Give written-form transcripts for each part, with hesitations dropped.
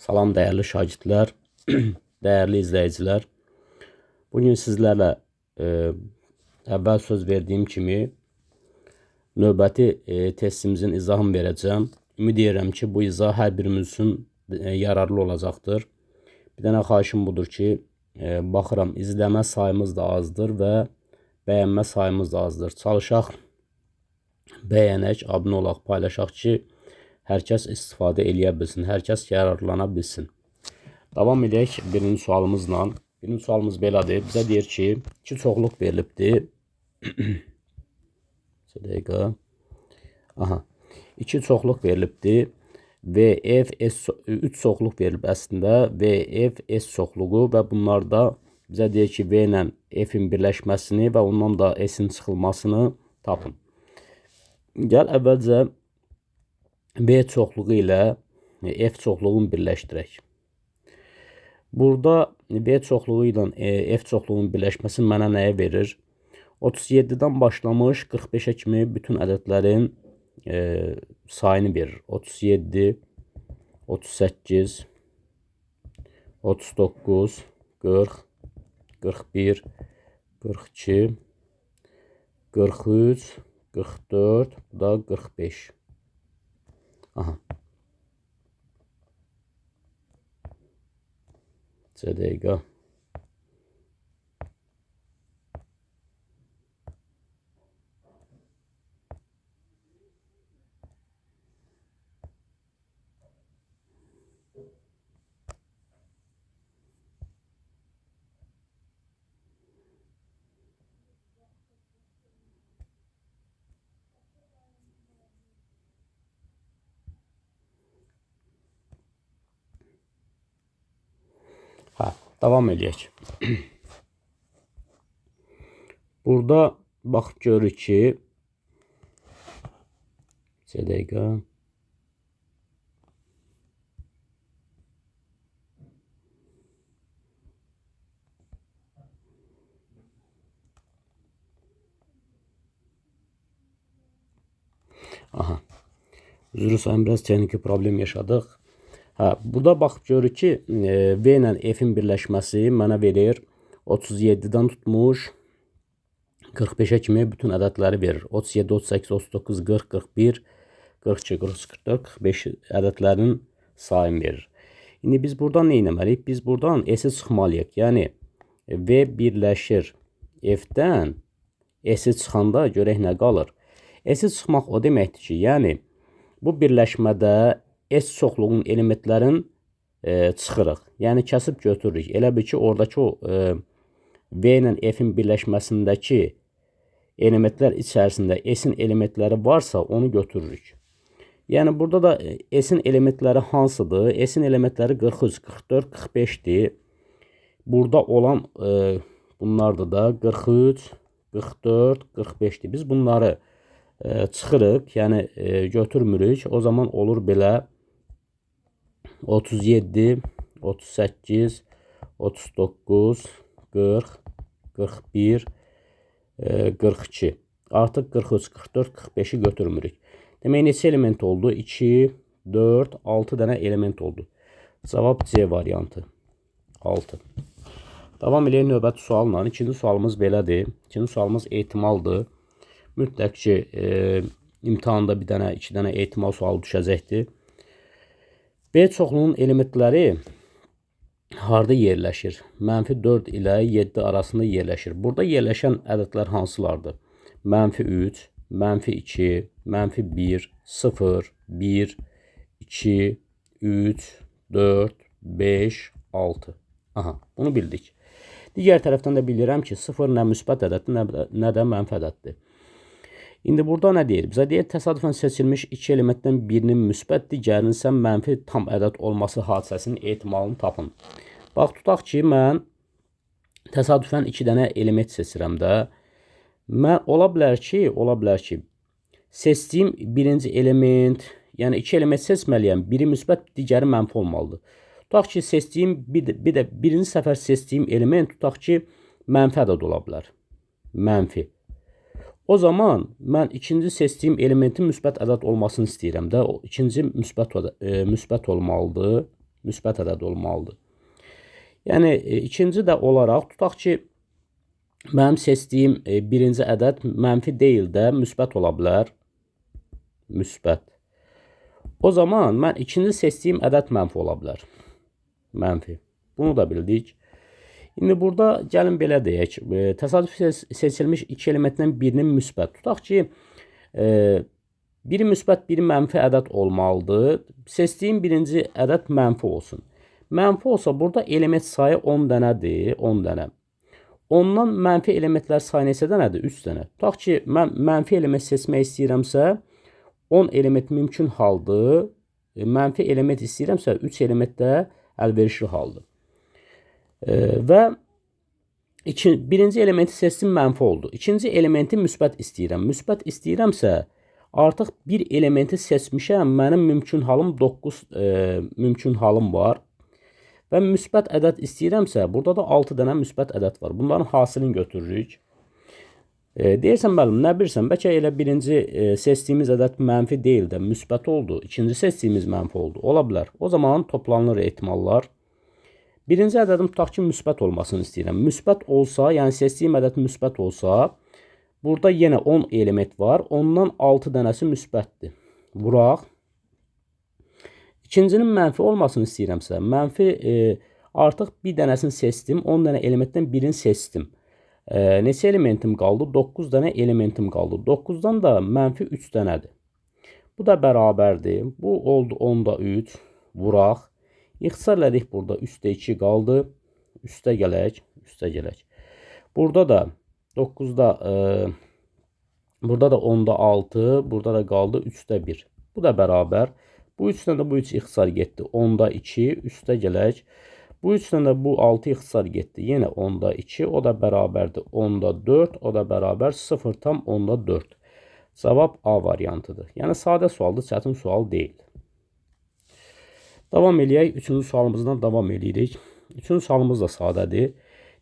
Salam değerli şagirdlər, değerli izləyicilər. Bugün sizlərlə əvvəl söz verdiyim kimi növbəti testimizin izahını verəcəm. Ümid edirəm ki, bu izah hər birimiz üçün yararlı olacaqdır. Bir dənə xahişim budur ki, baxıram izləmə sayımız da azdır və bəyənmə sayımız da azdır. Çalışaq, bəyənək, abunə olaq, paylaşaq ki, hər kəs istifadə eləyə bilsin, hər kəs yararlana bilsin. Davam edək birinci sualımızla. Birinci sualımız belədir. Bizə deyir ki, 2 çoxluq verilibdir. 2 dəqiqə. Aha. 2 çoxluq verilibdir. VF, S, 3 çoxluq verilib əslində. VF, S çoxluğu və bunlarda bizə deyir ki, V ilə F-in birləşməsini və ondan da S-in çıxılmasını tapın. Gəl əvvəlcə V çoxluğu ilə F çoxluğunu birləşdirək. Burada V çoxluğu ilə F çoxluğunun birləşməsi mənə nəyə verir? 37-dən başlamış 45-ə kimi bütün ədədlərin sayını verir. 37, 38, 39, 40, 41, 42, 43, 44, bu da 45. Aha. Bir dəqiqə. Davam edək. Burada baxıb görürük ki, bir dəqiqə. Aha. Üzr istəyirəm, biraz texniki problem yaşadıq. Burada baxıb görürük ki, V ilə F-in birləşməsi mənə verir 37-dən tutmuş 45-ə kimi bütün ədədləri verir. 37, 38, 39, 40, 41, 42, 43, 44, 45 ədədlərin sayını verir. İndi biz buradan nə etməliyik? Biz buradan S-i çıxmalıyıq. Yəni V birləşir F-dən S-i çıxanda görək nə qalır. S-i çıxmaq o deməkdir ki, yəni bu birləşmədə S çoxluğunun elementlərin çıxırıq. Yəni kəsib götürürük. Elə bir ki, oradakı o V ilə F-in birləşməsindəki elementlər içərisində S-in elementləri varsa onu götürürük. Yəni burada da S-in elementləri hansıdır? S-in elementləri 43, 44, 45'dir. Burada olan bunlardır da 43, 44, 45'dir. Biz bunları çıxırıq, yəni götürmürük. O zaman olur belə 37, 38, 39, 40, 41, 42. Artıq 43, 44, 45'i götürmürük. Demək neçə element oldu? 2, 4, 6 dənə element oldu. Cavab C variantı. 6. Davam edək növbəti sualla. İkinci sualımız belədir. İkinci sualımız ehtimaldır. Mütləq ki, imtahanda bir dənə, 2 dənə ehtimal sualı düşəcəkdir. B çoxluğunun elementləri harda yerləşir? -4 ilə 7 arasında yerləşir. Burada yerləşən ədədlər hansılardır? -3, -2, -1, 0, 1, 2, 3, 4, 5, 6. Aha, bunu bildik. Digər tərəfdən də bilirəm ki, 0 nə müsbət ədəddir, nə də mənfi ədəddir. İndi burada nə deyir? Bizə deyir, təsadüfən seçilmiş 2 elementdən birinin müsbət, digərinin isə mənfi tam ədəd olması hadisəsinin ehtimalını tapın. Bax, tutaq ki, mən təsadüfən 2 dənə element seçirəm də. Mən ola bilər ki, seçdiyim birinci element, yəni 2 element seçməliyəm, biri müsbət, digəri mənfi olmalıdır. Tutaq ki, seçdiyim birinci səfər seçdiyim element tutaq ki, mənfi ədəd ola bilər. Mənfi. O zaman mən ikinci seçdiyim elementin müsbət ədəd olmasını istəyirəm də. O ikinci müsbət olmalıdır. müsbət ədəd olmalıdır. Yəni ikinci də olaraq tutaq ki, mənim seçdiyim birinci ədəd mənfi deyil də müsbət ola bilər. Müsbət. O zaman mən ikinci seçdiyim ədəd mənfi ola bilər. Mənfi. Bunu da bildik. İndi burada gəlin belə deyək. Təsadüf seçilmiş iki elementdən birinin müsbət. Tutaq ki, biri müsbət, biri mənfi ədəd olmalıdır. Seçdiyim birinci ədəd mənfi olsun. Mənfi olsa burada element sayı 10 dənədir, 10 dənə. Ondan mənfi elementlər sayı neçə dənədir? 3 dənə. Tutaq ki, mən mənfi element seçmək istəyirəmsə, 10 element mümkün haldır. Mənfi element istəyirəmsə, 3 element də əlverişli haldır. Və birinci elementi seçdim, mənfi oldu. İkinci elementi müsbət istəyirəm. Müsbət istəyirəmsə, artıq bir elementi seçmişəm. Mənim mümkün halım 9 mümkün halım var. Və müsbət ədəd istəyirəmsə, burada da 6 dənə müsbət ədəd var. Bunların hasilini götürürük. Deyirsən, müəllim, nə bilirsən, bəlkə elə birinci seçdiyimiz ədəd mənfi deyil də müsbət oldu. İkinci seçdiyimiz mənfi oldu. Ola bilər. O zaman toplanır ehtimallar. Birinci ədədim tutaq ki, müsbət olmasını istəyirəm. Müsbət olsa, yəni seçdiyim ədəd müsbət olsa, burada yenə 10 element var. Ondan 6 dənəsi müsbətdir. Vuraq. İkincinin mənfi olmasını istəyirəmsə, mənfi artıq bir dənəsini seçdim, 10 dənə elementdən birini seçdim. Neçə elementim qaldı? 9 dənə elementim qaldı. 9-dan da mənfi 3 dənədir. Bu da bərabərdir. Bu oldu 10-da 3. Vuraq. İxtisar elədik burada. 3-də 2 qaldı. Üstə gələk. Üstə gələk. Burada da 9-da burada da 10-da 6. Burada da qaldı 3-də 1. Bu da bərabər. Bu 3-dən də bu 3 ixtisar getdi. 10-da 2, üstə gələk. Bu 3-dən də bu 6 ixtisar getdi. Yenə 10-da 2, o da bərabərdir. 10-da 4, o da bərabər 0 tam 10-da 4. Cavab A variantıdır. Yəni sadə sualdır, çətin sual deyil. Davam eləyək. Üçüncü sualımızdan davam edirik. Üçüncü sualımız da sadədir.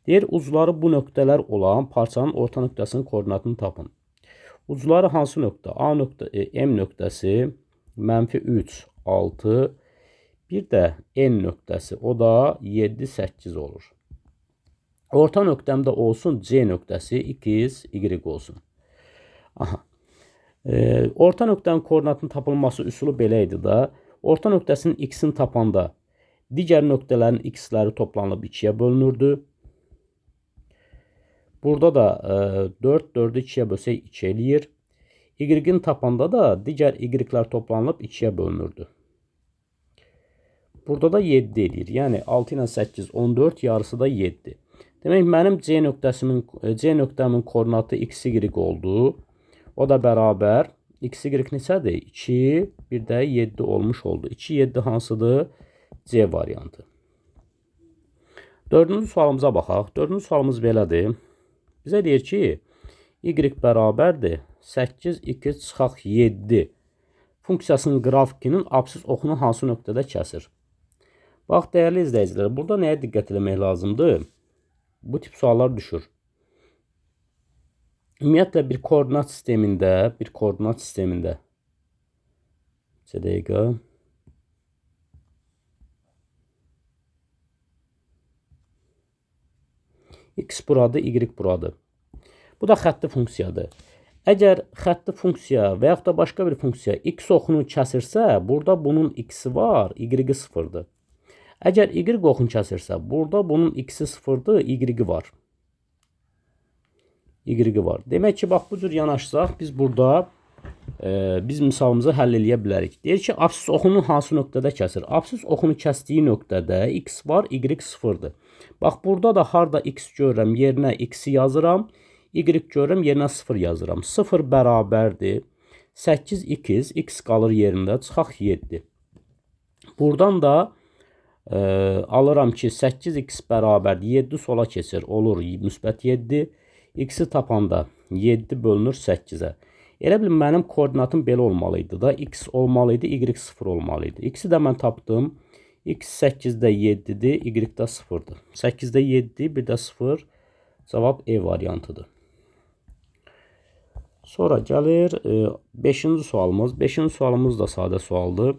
Deyir, ucları bu nöqtələr olan parçanın orta nöqtəsinin koordinatını tapın. Ucları hansı nöqtə? A nöqtə, M nöqtəsi, mənfi 3, 6, bir də N nöqtəsi, o da 7, 8 olur. Orta nöqtəmdə olsun C nöqtəsi, X, Y olsun. Aha. Orta nöqtənin koordinatının tapılması üsulu belə idi da, orta nöqtəsinin X-ini tapanda digər nöqtələrin X-ləri toplanıb 2-yə bölünürdü. Burada da 4, 4-ü 2-yə bölsək 2 eləyir. Y-in tapanda da digər Y-lər toplanıb 2-yə bölünürdü. Burada da 7 eləyir. Yəni 6 ilə 8, 14, yarısı da 7. Demək, mənim C nöqtəmin koordinatı X, Y oldu. O da bərabər. X, Y neçədir? 2, bir də 7 olmuş oldu. 2, 7 hansıdır? C variantı. Dördüncü sualımıza baxaq. Dördüncü sualımız belədir. Bizə deyir ki, Y bərabərdir 8, 2 çıxaq 7 funksiyasının qrafikinin absis oxunu hansı nöqtədə kəsir? Bax, dəyərli izləyicilər, burada nəyə diqqət etmək lazımdır? Bu tip suallar düşür. Ümumiyyətlə, bir koordinat sistemində, neçə dəqiqə? X buradır, Y buradır. Bu da xətti funksiyadır. Əgər xətti funksiya və yaxud da başqa bir funksiya X oxunu kəsirsə, burada bunun X-i var, Y-i sıfırdır. Əgər Y oxunu kəsirsə, burada bunun X-i sıfırdır, Y-i var. Y-i var. Demək ki, bax, bu cür yanaşsaq, biz burada biz misalımızı həll eləyə bilərik. Deyir ki, absis oxunu hansı nöqtədə kəsir? Absis oxunu kəsdiyi nöqtədə X var, Y sıfırdır. Bax, burada da harda X görürəm, yerinə X-i yazıram. Y görürəm, yerinə 0 yazıram. 0 bərabərdir. 8, 2, X qalır yerində, çıxaq 7. Buradan da alıram ki, 8x bərabərdir. 7 sola keçir, olur müsbət 7. X-i tapanda 7 bölünür 8-ə. Elə bilin, mənim koordinatım belə olmalıydı da. X olmalıydı, Y 0 olmalıydı. X-i də mən tapdım. X 8-də 7-dir, Y də 0-dır. 8-də 7, bir də 0. Cavab E variantıdır. Sonra gəlir 5-ci sualımız. 5-ci sualımız da sadə sualdır.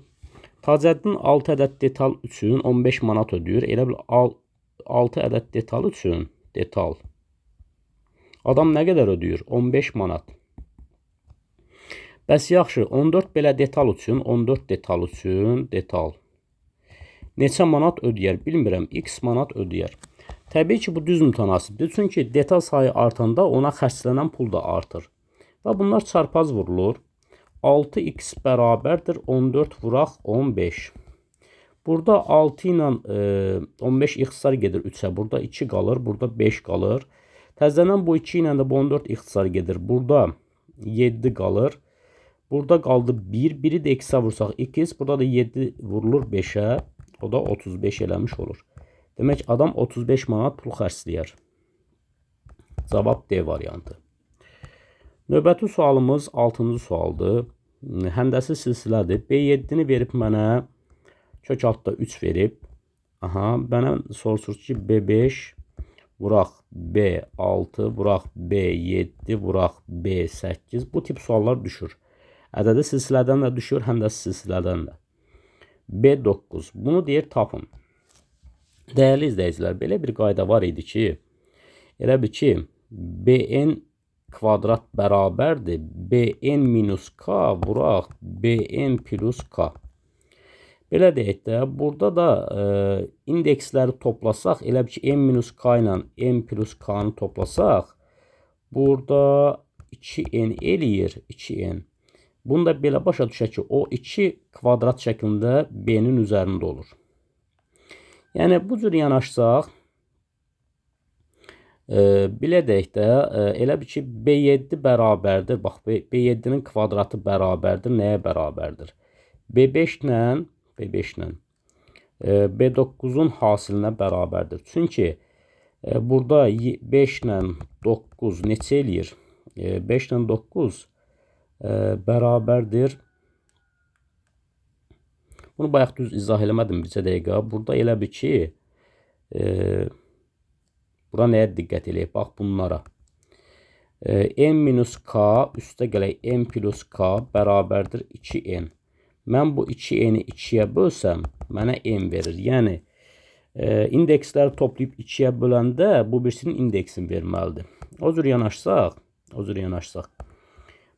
Tacəddin 6 ədəd detal üçün 15 manat ödəyir. Elə bil 6 ədəd detal üçün detal. Adam nə qədər ödəyir? 15 manat. Bəs yaxşı, 14 belə detal üçün, 14 detal üçün detal. Neçə manat ödəyər? Bilmirəm, x manat ödəyər. Təbii ki, bu düz mütənasibdir. Çünki detal sayı artanda ona xərclənən pul da artır. Və bunlar çarpaz vurulur. 6x bərabərdir 14 vuraq 15. Burada 6 ilə 15 ixtisar gedir 3-ə. Burada 2 qalır, burada 5 qalır. Təzədən bu 2 ilə də bu 14 ixtisar gedir. Burada 7 qalır. Burada qaldı 1. 1-i də x-ə vursaq 2x. Burada da 7 vurulur 5-ə. O da 35 eləmiş olur. Demək adam 35 manat pul xərcləyər. Cavab D variantı. Növbəti sualımız 6-cı sualdır. Həndəsi silsilədir. B7-ni verib mənə kök altda 3 verib. Mənə soruşur ki, B5 vuraq B6 vuraq B7 vuraq B8. Bu tip suallar düşür. Ədədi silsilədən də düşür, həndəsi silsilədən də. B9. Bunu deyir tapın. Dəyərli izləyicilər, belə bir qayda var idi ki, elə bir ki, Bn kvadrat bərabərdir Bn minus K vuraq Bn plus K. Belə deyək də, burada da indeksləri toplasaq, elə bir ki, n minus K ilə n plus K-nı toplasaq, burada 2n eləyir, 2n. Bunu da belə başa düşək ki, o 2 kvadrat şəklində B-nin üzərində olur. Yəni, bu cür yanaşsaq, belə deyək də, elə bir ki, B7 bərabərdir, bax, B7-nin kvadratı bərabərdir, nəyə bərabərdir? B5 ilə B9-un hasilinə bərabərdir. Çünki burada 5 ilə 9 neçə eləyir? 5 ilə 9 bərabərdir. Bunu bayaq düz izah eləmədim bircə dəqiqə. Burada elə bir ki, bura nəyə diqqət eləyək? Bax bunlara. N minus K üstə gələk N plus K bərabərdir 2N. Mən bu 2N-i 2-yə bölsəm, mənə N verir. Yəni, indeksləri toplayıb 2-yə böləndə bu birisinin indeksini verməlidir. O cür yanaşsaq,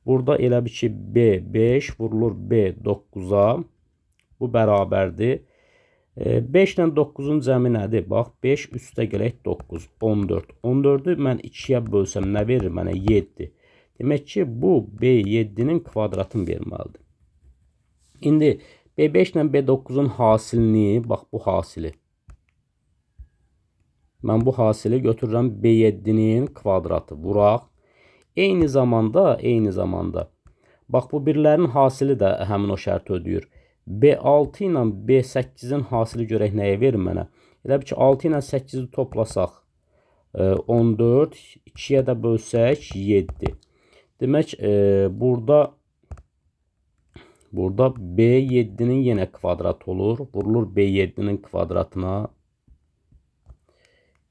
burada elə bir ki, B5 vurulur B9-a. Bu bərabərdir. 5 ilə 9-un cəmi nədir? Bax, 5 üstə gələk 9, 14. 14-ü mən 2-yə bölsəm nə verir mənə? 7. Demək ki, bu B7-nin kvadratını verməlidir. İndi B5 ilə B9-un hasilini, bax bu hasili. Mən bu hasili götürürəm B7-nin kvadratı. Vuraq. Eyni zamanda, bax bu birlərin hasili də həmin o şərti ödəyir. B6 ilə B8-in hasili görək nəyə verir mənə? Elə bir ki, 6 ilə 8-i toplasaq 14, 2-yə də bölsək 7. Demək, burada B7-nin yenə kvadratı olur. Vurulur B7-nin kvadratına.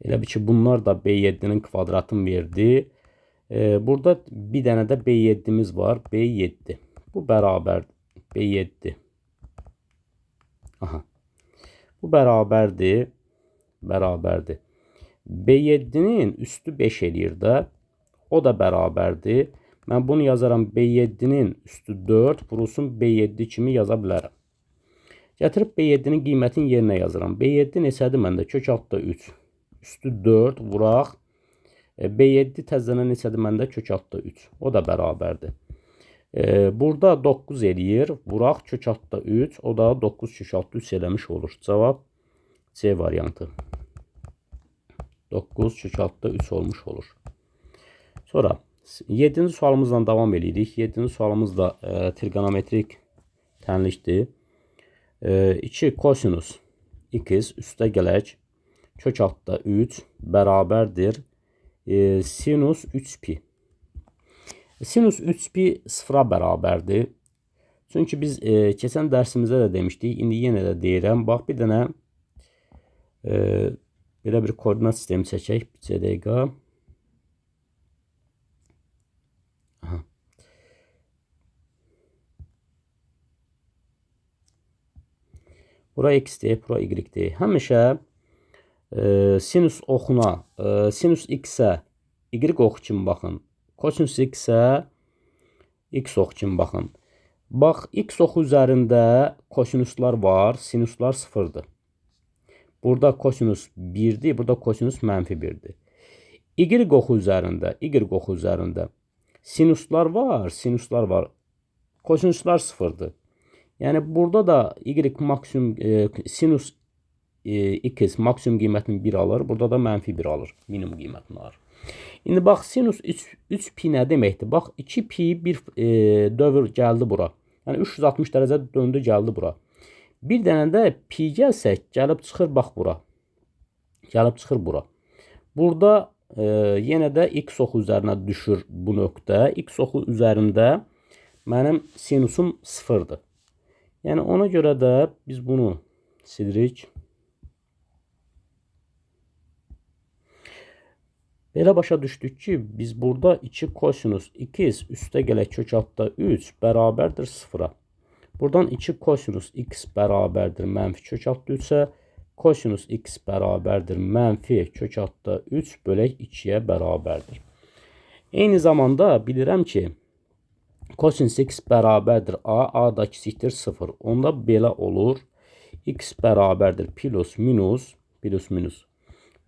Elə bir ki, bunlar da B7-nin kvadratını verdi. Burada bir dənə də B7-miz var. B7. Bu bərabərdir. B7. Bu bərabərdir. B7-nin üstü 5 eləyir də. O da bərabərdir. Mən bunu yazaram B7-nin üstü 4 vurulsun B7 kimi yaza bilərəm. Gətirib B7-nin qiymətini yerinə yazıram. B7 neçədir məndə? Kök altda 3. Üstü 4 vuraq. B7 təzələn neçədir məndə? Kök altda 3. O da bərabərdir. Burada 9 eləyir. Vuraq kök altda 3. O da 9 kök altda 3 eləmiş olur. Cavab C variantı. 9 kök altda 3 olmuş olur. Sonra 7-ci sualımızla davam edirik. 7-ci sualımız da trigonometrik tənlikdir. 2 kosinus x üstə gələk kök altda 3 bərabərdir sinus 3pi. Sinus 3pi sıfıra bərabərdir. Çünki biz keçən dərsimizdə də demişdik. İndi yenə də deyirəm. Bax, bir dənə belə bir koordinat sistemi çəkək. Bir dəqiqə. Bura x-dir, bura y-dir. Həmişə sinus oxuna, sinus x-ə y oxu kimi baxın. Kosinus x-ə x oxu kimi baxın. Bax, x oxu üzərində kosinuslar var, sinuslar 0-dır. Burada kosinus 1-dir, burada kosinus mənfi 1-dir. Y oxu üzərində sinuslar var, kosinuslar 0-dır. Yəni, burada da y maksimum, sinus x maksimum qiymətini 1 alır, burada da mənfi 1 alır, minimum qiymətini alır. İndi bax, sinus 3pi nə deməkdir? Bax, 2pi bir dövr gəldi bura. Yəni, 360 dərəcə döndü, gəldi bura. Bir dənə də pi gəlsək, gəlib çıxır, bax, bura. Gəlib çıxır bura. Burada yenə də x oxu üzərinə düşür bu nöqtə. X oxu üzərində mənim sinusum 0-dır. Yəni, ona görə də biz bunu silirik. Belə başa düşdük ki, biz burada 2 kosinus x üstə gələk kök altda 3 bərabərdir 0-a. Buradan 2 kosinus x bərabərdir mənfi kök altda 3-ə, kosinus x bərabərdir mənfi kök altda 3 bölək 2-yə bərabərdir. Eyni zamanda bilirəm ki, kosinus x bərabərdir a, a da kiçikdir 0. Onda belə olur, x bərabərdir plus minus,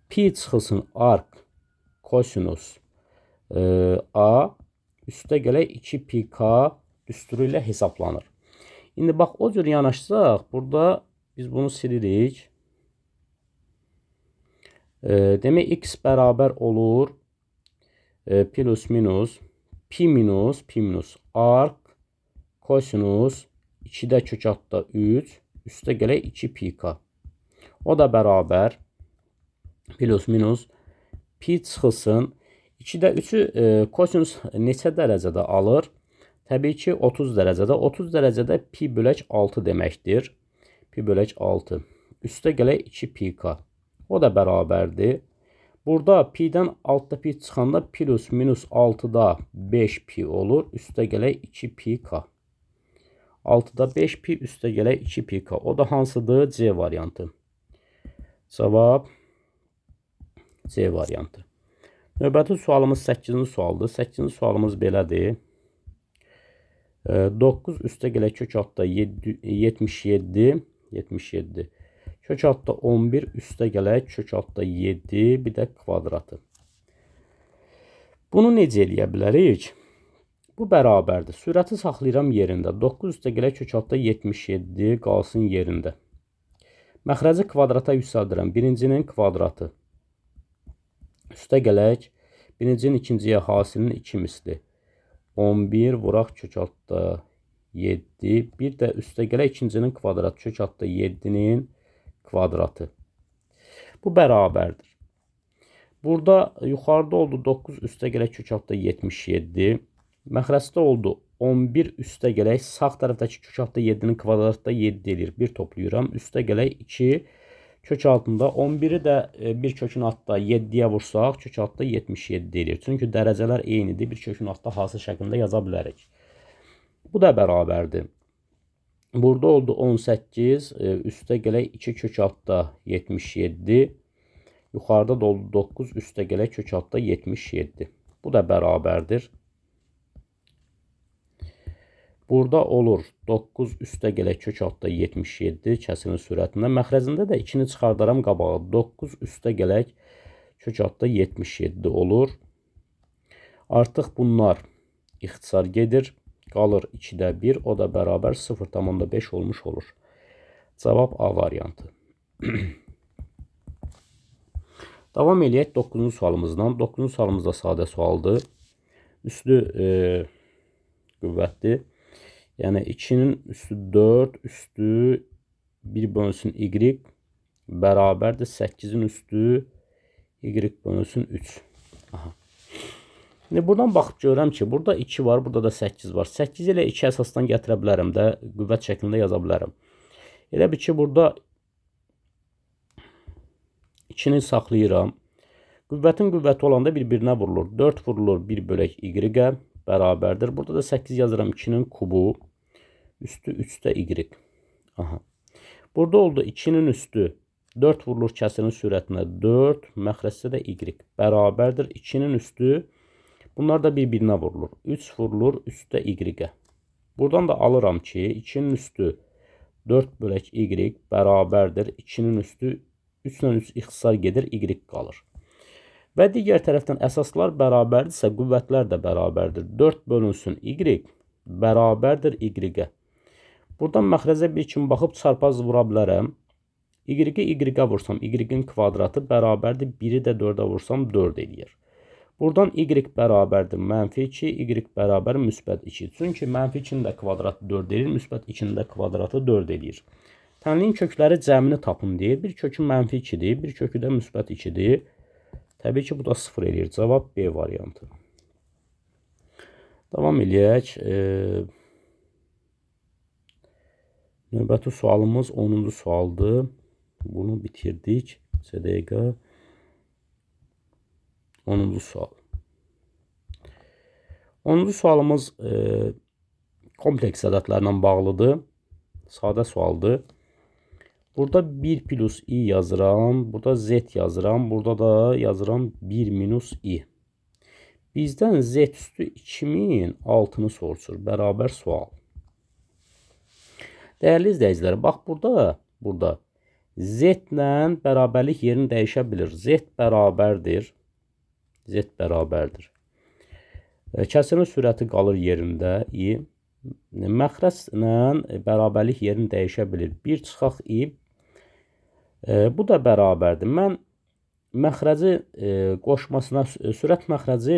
pi çıxılsın arq kosinus a üstə gələk 2pk düsturu ilə hesablanır. İndi bax, o cür yanaşsaq, burada biz bunu silirik. Demək, x bərabər olur plus minus, pi minus arq kosinus 2-də kök altda 3 üstə gələk 2pk. O da bərabər plus minus pi çıxılsın. 2-də 3-ü kosinus neçə dərəcədə alır? Təbii ki, 30 dərəcədə. 30 dərəcədə pi bölək 6 deməkdir. Pi bölək 6. Üstə gələk 2pk. O da bərabərdir. Burada pi'dən altda pi çıxanda plus minus 6-da 5pi olur. Üstə gələk 2pk. 6-da 5pi üstə gələk 2pk. O da hansıdır? C variantı. Cavab C variantı. Növbəti sualımız 8-ci sualdır. 8-ci sualımız belədir. 9 üstə gələk kök altda 77. Kök altda 11 üstə gələk kök altda 7, bir də kvadratı. Bunu necə eləyə bilərik? Bu bərabərdir. Sürəti saxlayıram yerində. 9 üstə gələk kök altda 77 qalsın yerində. Məxrəci kvadrata yüksəldirəm. Birincinin kvadratı. Üstə gələk, birincinin ikinciyə hasilinin 2 misli. 11 vuraq kök altda 7. Bir də üstə gələk ikincinin kvadratı kök altda 7-nin kvadratı. Bu bərabərdir. Burada yuxarıda oldu 9 üstə gələk kök altda 77. Məxrəcdə oldu 11 üstə gələk sağ tərəfdəki kök altda 7-nin kvadratı da 7 edir. 1 toplayıram. Üstə gələk 2 kök altında 11-i də bir kökün altda 7-yə vursaq, kök altda 77 edir. Çünki dərəcələr eynidir. Bir kökün altda hasil şəklində yaza bilərik. Bu da bərabərdir. Burada oldu 18, üstə gələk 2 kök altda 77. Yuxarıda da oldu 9, üstə gələk kök altda 77. Bu da bərabərdir. Burada olur 9 üstə gələk kök altda 77 kəsirin sürətində. Məxrəcində də 2-ni çıxardaram qabağa. 9 üstə gələk kök altda 77 olur. Artıq bunlar ixtisar gedir. Qalır 2-də 1, o da bərabər 0,5 olmuş olur. Cavab A variantı. Davam eləyək 9-cu sualımızdan. 9-cu sualımız da sadə sualdır. Üstü qüvvətdir. Yəni 2-nin üstü 4, üstü 1 bölünsün y bərabərdir 8-in üstü y bölünsün 3. Aha. Şimdi buradan baxıb görürəm ki, burada 2 var, burada da 8 var. 8 ilə 2 əsasdan gətirə bilərəm də, qüvvət şəklində yaza bilərəm. Elə bir ki, burada 2-ni saxlayıram. Qüvvətin qüvvəti olanda bir-birinə vurulur. 4 vurulur 1 bölək y-ə bərabərdir. Burada da 8 yazıram 2-nin kubu. Üstü 3-də y. Aha. Burada oldu 2'nin üstü 4 vurulur kəsirin sürətinə 4, məxrəcdə də y bərabərdir 2'nin üstü. Bunlar da bir-birinə vurulur. 3 vurulur üstdə y-ə. Buradan da alıram ki 2'nin üstü 4 bölək y bərabərdir 2'nin üstü 3 ilə 3 ixtisar gedir, y qalır. Və digər tərəfdən əsaslar bərabərdirsə, qüvvətlər də bərabərdir. 4 bölünsün y bərabərdir y-ə. Buradan məxrəcə bir kimi baxıb çarpaz vura bilərəm. Y-i y-ə vursam, y-in kvadratı bərabərdir. 1'i də 4'ə vursam 4 eləyir. Buradan y bərabərdir mənfi 2, y bərabər müsbət 2. Çünki mənfi 2'nin də kvadratı 4 eləyir, müsbət 2'nin də kvadratı 4 eləyir. Tənliyin kökləri cəmini tapın deyir. Bir kökü mənfi 2'dir, bir kökü də müsbət 2'dir. Təbii ki, bu da 0 eləyir. Cavab B variantı. Davam eləyək. Növbəti sualımız 10-cu sualdır. Bunu bitirdik. Dəqiqə. 10-cu sual. 10-cu sualımız kompleks ədədlərlə bağlıdır. Sadə sualdır. Burada 1 plus i yazıram. Burada z yazıram. Burada da yazıram 1 minus i. Bizdən z üstü 2000 altını soruşur. Bərabər sual. Dəyərli izləyicilər, bax burada z ilə bərabərlik yerini dəyişə bilir. Z bərabərdir. Kəsirin sürəti qalır yerində i. Məxrəclə bərabərlik yerini dəyişə bilir. 1 çıxaq i. Bu da bərabərdir. Mən məxrəci qoşmasına, sürət məxrəci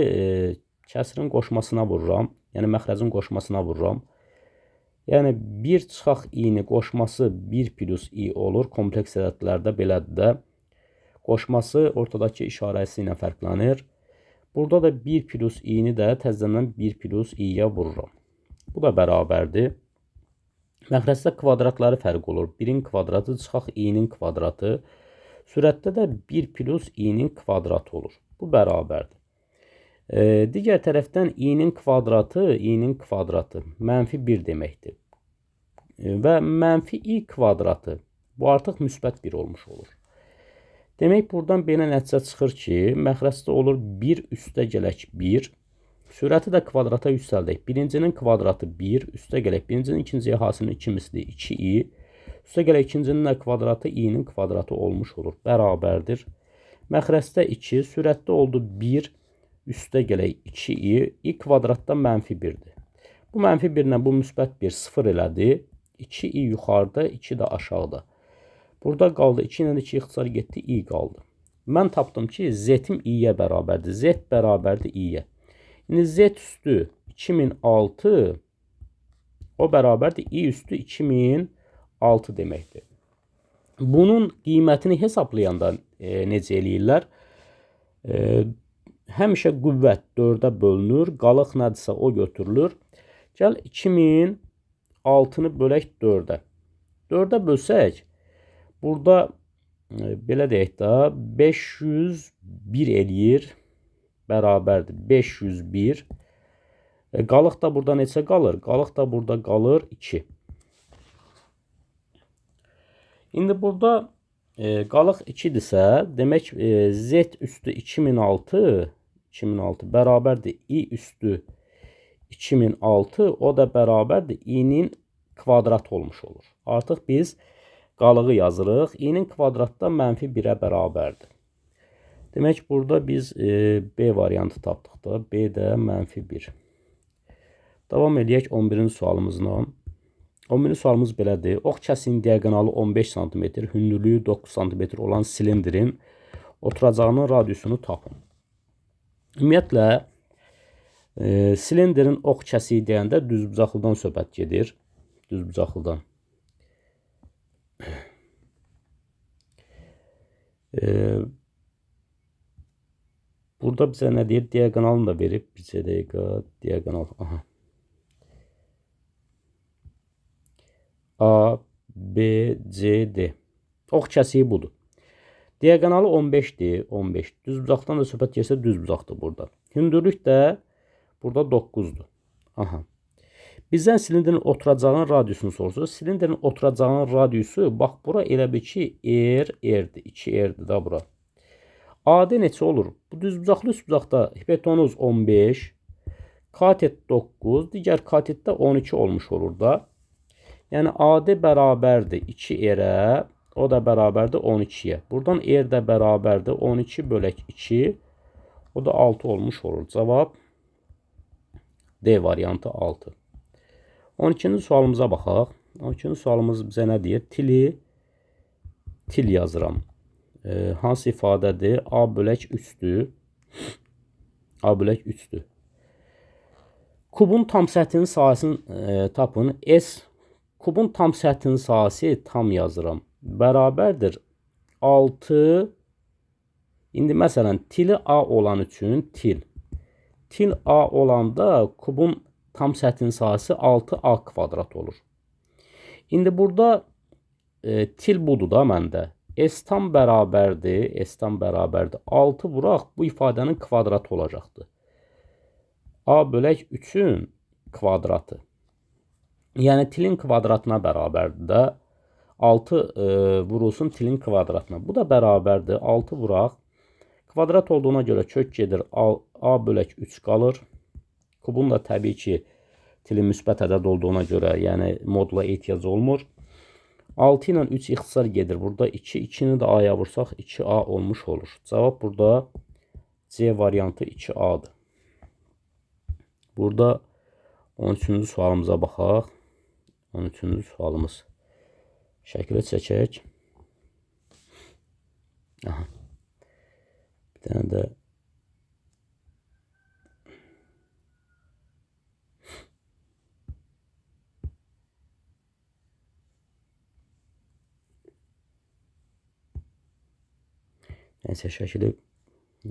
kəsirin qoşmasına vururam. Yəni məxrəcin qoşmasına vururam. Yəni 1 çıxaq i-ni qoşması 1 plus i olur. Kompleks ədədlərdə belədir də. Qoşması ortadakı işarəsi ilə fərqlənir. Burada da 1 plus i-ni də təzədən 1 plus i-yə vururam. Bu da bərabərdir. Məxrəcdə kvadratları fərq olur. 1'in kvadratı çıxaq i-nin kvadratı. Sürətdə də 1 plus i-nin kvadratı olur. Bu bərabərdir. Digər tərəfdən i-nin kvadratı mənfi 1 deməkdir. Və mənfi i kvadratı bu artıq müsbət 1 olmuş olur. Demək buradan belə nəticə çıxır ki, məxrəcdə olur 1 üstə gələk 1. Sürəti də kvadrata yüksəldək. Birincinin kvadratı 1, üstə gələk. Birincinin ikinci ehasının 2 misli 2i. Üstə gələk ikincinin də kvadratı i-nin kvadratı olmuş olur. Bərabərdir. Məxrəcdə 2, sürətdə oldu 1. Üstə gələk 2i, i kvadratda mənfi 1'dir. Bu mənfi 1 ilə bu müsbət 1 0 elədi. 2i yuxarıda, 2 də aşağıda. Burada qaldı 2 ilə 2 ixtisar getdi, i qaldı. Mən tapdım ki, z-im i-yə bərabərdir. Z bərabərdir i-yə. İndi z üstü 2006 o bərabərdir i üstü 2006 deməkdir. Bunun qiymətini hesablayanda necə eləyirlər? Həmişə qüvvət 4'ə bölünür. Qalıq nədirsə o götürülür. Gəl 2006'nı bölək 4'ə. 4'ə bölsək, burada belə deyək də 501 eləyir. Bərabərdir 501. Qalıq da burada neçə qalır? Qalıq da burada qalır 2. İndi burada qalıq 2'dirsə, demək z üstü 2006 bərabərdir i üstü 2006, o da bərabərdir i-nin kvadratı olmuş olur. Artıq biz qalığı yazırıq. I-nin kvadratda mənfi 1'ə bərabərdir. Demək burada biz B variantı tapdıq da. B də mənfi 1. Davam edək 11-ci sualımızla. 11-ci sualımız belədir. Ox kəsiyin diaqonalı 15 cm, hündürlüyü 9 cm olan silindrin oturacağının radiusunu tapın. Ümumiyyətlə, silindrin ox kəsiyi deyəndə düzbucaqlıdan söhbət gedir. Düzbucaqlıdan. Burada bizə nə deyir? Diaqonalını da verib. Bizə dəqiqə diaqonal. Aha. A, B, C, D. Ox kəsiyi budur. Diaqonalı 15'dir. 15. Düzbucaqdan da söhbət gəlsə düzbucaqdır burada. Hündürlük də burada 9'dur. Aha. Bizdən silindrin oturacağının radiusunu soruşur. Silindrin oturacağının radiusu, bax bura elə bir ki, R'dir. 2R'dir da bura. AD neçə olur? Bu düzbucaqlı üçbucaqda hipotenuz 15, katet 9, digər katetdə 12 olmuş olur da. Yəni AD bərabərdir 2R'ə, o da bərabərdir 12'yə. Buradan R də bərabərdir 12 bölək 2, o da 6 olmuş olur. Cavab D variantı 6. 12-ci sualımıza baxaq. 12-ci sualımız bizə nə deyir? Til yazıram. Hansı ifadədir? A bölək 3'dür. A bölək 3'dür. Kubun tam səthinin sahəsini tapın. Kubun tam səthinin sahəsi tam yazıram. Bərabərdir 6. İndi məsələn tili A olan üçün til A olanda kubun tam səthinin sahəsi 6A kvadrat olur. İndi burada til budur da məndə. S tam bərabərdir. 6 vuraq, bu ifadənin kvadratı olacaqdır. A bölək 3'ün kvadratı. Yəni tilin kvadratına bərabərdir də. 6 vurulsun tilin kvadratına. Bu da bərabərdir. 6 vuraq. Kvadrat olduğuna görə kök gedir. A bölək 3 qalır. Kubun da təbii ki, tilin müsbət ədəd olduğuna görə, yəni modula ehtiyac olmur. 6 ilə 3 ixtisar gedir. Burada 2'ni də A'ya vursaq 2A olmuş olur. Cavab burada C variantı 2A'dır. Burada 13-cü sualımıza baxaq. 13-cü sualımız. Şəkili çəkək. Aha. Bir dənə də nəysə şəkili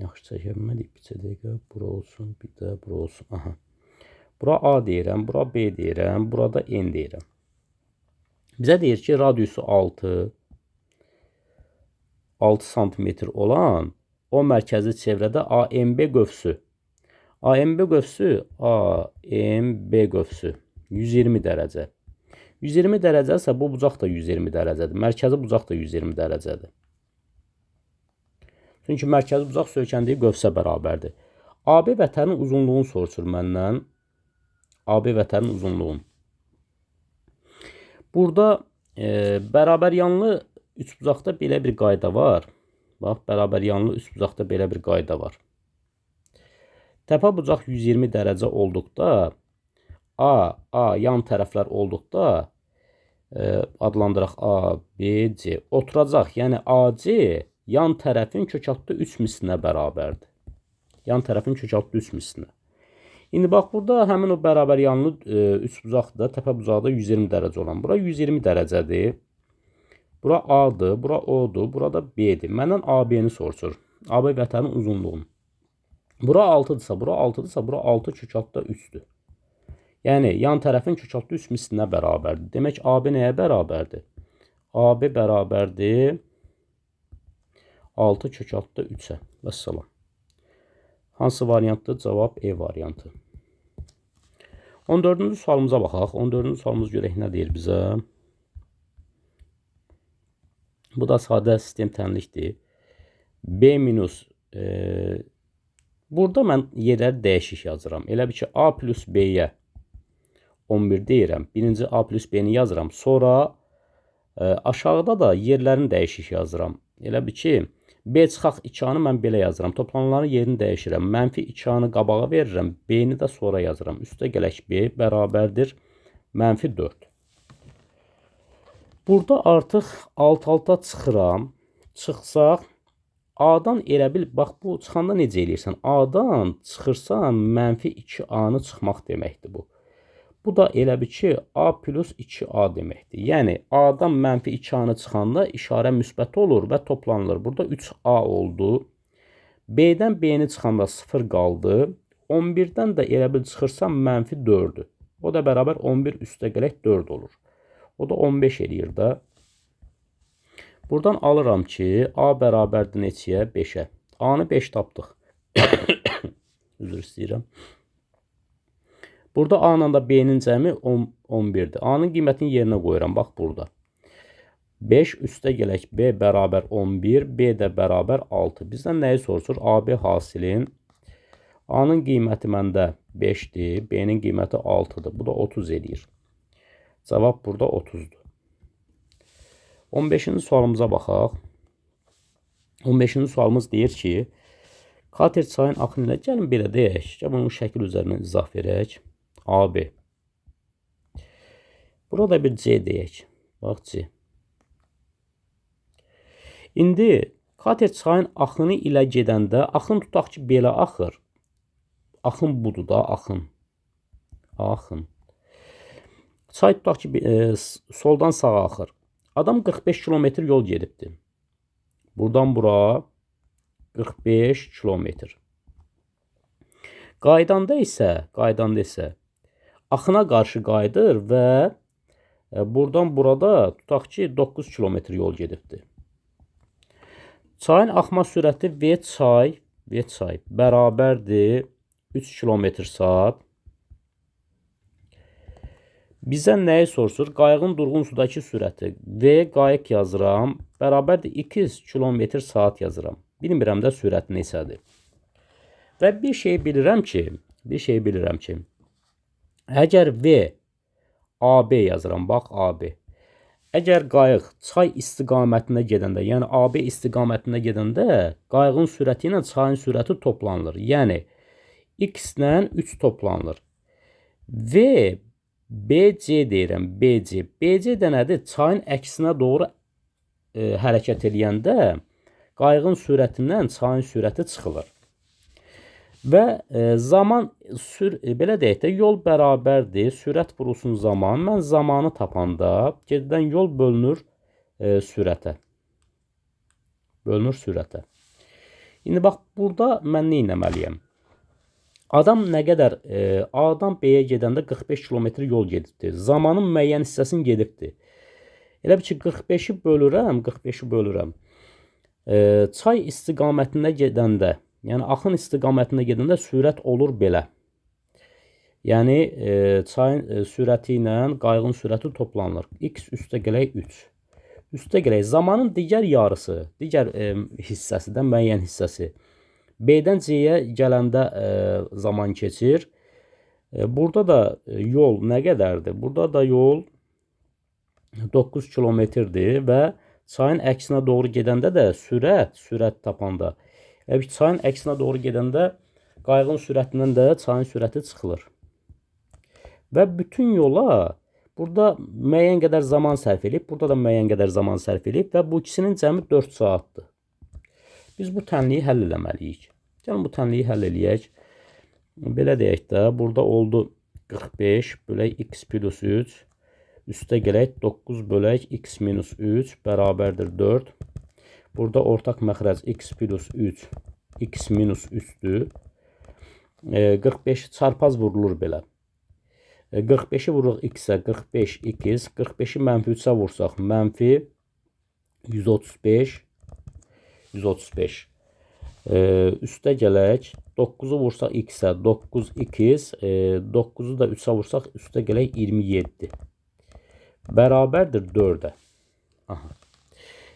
yaxşı çəkə bilmədik. Bir dəqiqə bura olsun, bir də bura olsun. Aha. Bura A deyirəm, bura B deyirəm, burada N deyirəm. Bizə deyir ki, radiusu 6 cm olan o mərkəzi çevrədə AMB qövsü 120 dərəcə. 120 dərəcə isə bu bucaq da 120 dərəcədir. Mərkəzi bucaq da 120 dərəcədir. Çünki mərkəzi bucaq söykəndiyi qövsə bərabərdir. AB vətənin uzunluğunu soruşur məndən. AB vətənin uzunluğunu. Burada bərabər yanlı üçbucaqda belə bir qayda var. Bax, bərabər yanlı üçbucaqda belə bir qayda var. Təpə bucaq 120 dərəcə olduqda, A yan tərəflər olduqda, adlandıraq A, B, C, oturacaq. Yəni AC yan tərəfin kökaltı 3 mislinə bərabərdir. Yan tərəfin kökaltı 3 mislinə. İndi bax, burada həmin o bərabər yanlı üçbucaqda, təpə bucaqda 120 dərəcə olan. Bura 120 dərəcədir. Bura A'dır, bura O'dur, burada B'dir. Məndən AB'ni soruşur. AB vətənin uzunluğunu. Bura 6'dırsa, bura 6'dırsa, bura 6 kökaltda 3'dür. Yəni, yan tərəfin kökaltı 3 mislinə bərabərdir. Demək, AB nəyə bərabərdir? AB bərabərdir 6 kökaltda 3'ə. Vəssalam. Hansı variantdır? Cavab E variantı. 14-cü sualımıza baxaq. 14-cü sualımız görək nə deyir bizə. Bu da sadə sistem tənlikdir. B minus. Burada mən yerləri dəyişik yazıram. Elə bir ki, A plus B'yə 11 deyirəm. Birinci A plus B'ni yazıram. Sonra aşağıda da yerlərini dəyişik yazıram. Elə bir ki, B çıxaq 2A'nı mən belə yazıram. Toplananların yerini dəyişirəm. Mənfi 2A'nı qabağa verirəm. B'ni də sonra yazıram. Üstə gələk B bərabərdir mənfi 4. Burada artıq alt-alta çıxıram. Çıxsaq A'dan elə bil, bax bu çıxanda necə eləyirsən? A'dan çıxırsan mənfi 2A'nı çıxmaq deməkdir bu. Bu da elə bir ki, A plus 2A deməkdir. Yəni, A'dan mənfi 2A'nı çıxanda işarə müsbət olur və toplanılır. Burada 3A oldu. B'dən B'ni çıxanda 0 qaldı. 11-dən də elə bil çıxırsam mənfi 4'dür. O da bərabər 11 üstə gələk 4 olur. O da 15 eləyir də. Buradan alıram ki, A bərabərdir neçəyə? 5'ə. A'nı 5 tapdıq. Üzr istəyirəm. Burada A ilə də B-nin cəmi 11-dir. A-nın qiymətini yerinə qoyuram. Bax burada. 5 üstə gələk B bərabər 11, B də bərabər 6. Bizdən nəyi soruşur? AB hasilin. A-nın qiyməti məndə 5-dir, B-nin qiyməti 6-dır. Bu da 30 edir. Cavab burada 30-dur. 15-ci sualımıza baxaq. 15-ci sualımız deyir ki, kater çayın axını ilə gəlin belə deyək. Bunun şəkil üzərinə izah verək. AB. Burada bir C deyək. Bax C. İndi kater çayın axını ilə gedəndə axın tutaq ki, belə axır. Axın budur da, axın. Axın. Çay tutaq ki, soldan sağa axır. Adam 45 kilometr yol gedibdir. Buradan bura 45 kilometr. Qaydanda isə axına qarşı qayıdır və buradan burada tutaq ki, 9 kilometr yol gedibdir. Çayın axma sürəti V çay bərabərdir 3 kilometr saat. Bizdən nəyi soruşur? Qayığın durğun sudakı sürəti. V qayıq yazıram. Bərabərdir 2 kilometr saat yazıram. Bilmirəm də sürət neçədir. Və bir şey bilirəm ki, əgər V AB yazıram, bax AB. Əgər qayıq çay istiqamətində gedəndə, yəni AB istiqamətində gedəndə qayığın sürəti ilə çayın sürəti toplanılır. Yəni X ilə 3 toplanılır. V BC deyirəm, BC. BC də nədir? Çayın əksinə doğru hərəkət eləyəndə qayığın sürətindən çayın sürəti çıxılır. Və zaman, belə deyək də, yol bərabərdir, sürət vurulsun zaman. Mən zamanı tapanda gedən yol bölünür sürətə. İndi bax, burada mən nə etməliyəm? Adam nə qədər A-dan B-yə gedəndə 45 kilometr yol gedibdir. Zamanın müəyyən hissəsini gedibdir. Elə bir ki, 45-i bölürəm. Çay istiqamətində gedəndə, yəni axın istiqamətində gedəndə sürət olur belə. Yəni çayın sürəti ilə qayığın sürəti toplanılır. X üstə gələk 3. Üstə gələk zamanın digər yarısı, digər hissəsidən müəyyən hissəsi. B-dən C-yə gələndə zaman keçir. Burada da yol nə qədərdir? Burada da yol 9 kilometrdir və çayın əksinə doğru gedəndə də sürət tapanda. Çayın əksinə doğru gedəndə qayığın sürətindən də çayın sürəti çıxılır. Və bütün yola burada müəyyən qədər zaman sərf edib, burada da müəyyən qədər zaman sərf edib və bu ikisinin cəmi 4 saatdır. Biz bu tənliyi həll eləməliyik. Gəlin bu tənliyi həll eləyək. Belə deyək də, burada oldu 45 bölək x plus 3. Üstə gələk 9 bölək x minus 3 bərabərdir 4. Burada ortaq məxrəc x plus 3, x minus 3'dür. 45 çarpaz vurulur belə. 45'i vururuq x-ə, 45 x. 45'i mənfi 3'ə vursaq, mənfi 135. Üstə gələk 9'u vursaq x-ə, 9x. 9'u da 3'ə vursaq, üstə gələk 27. Bərabərdir 4'ə.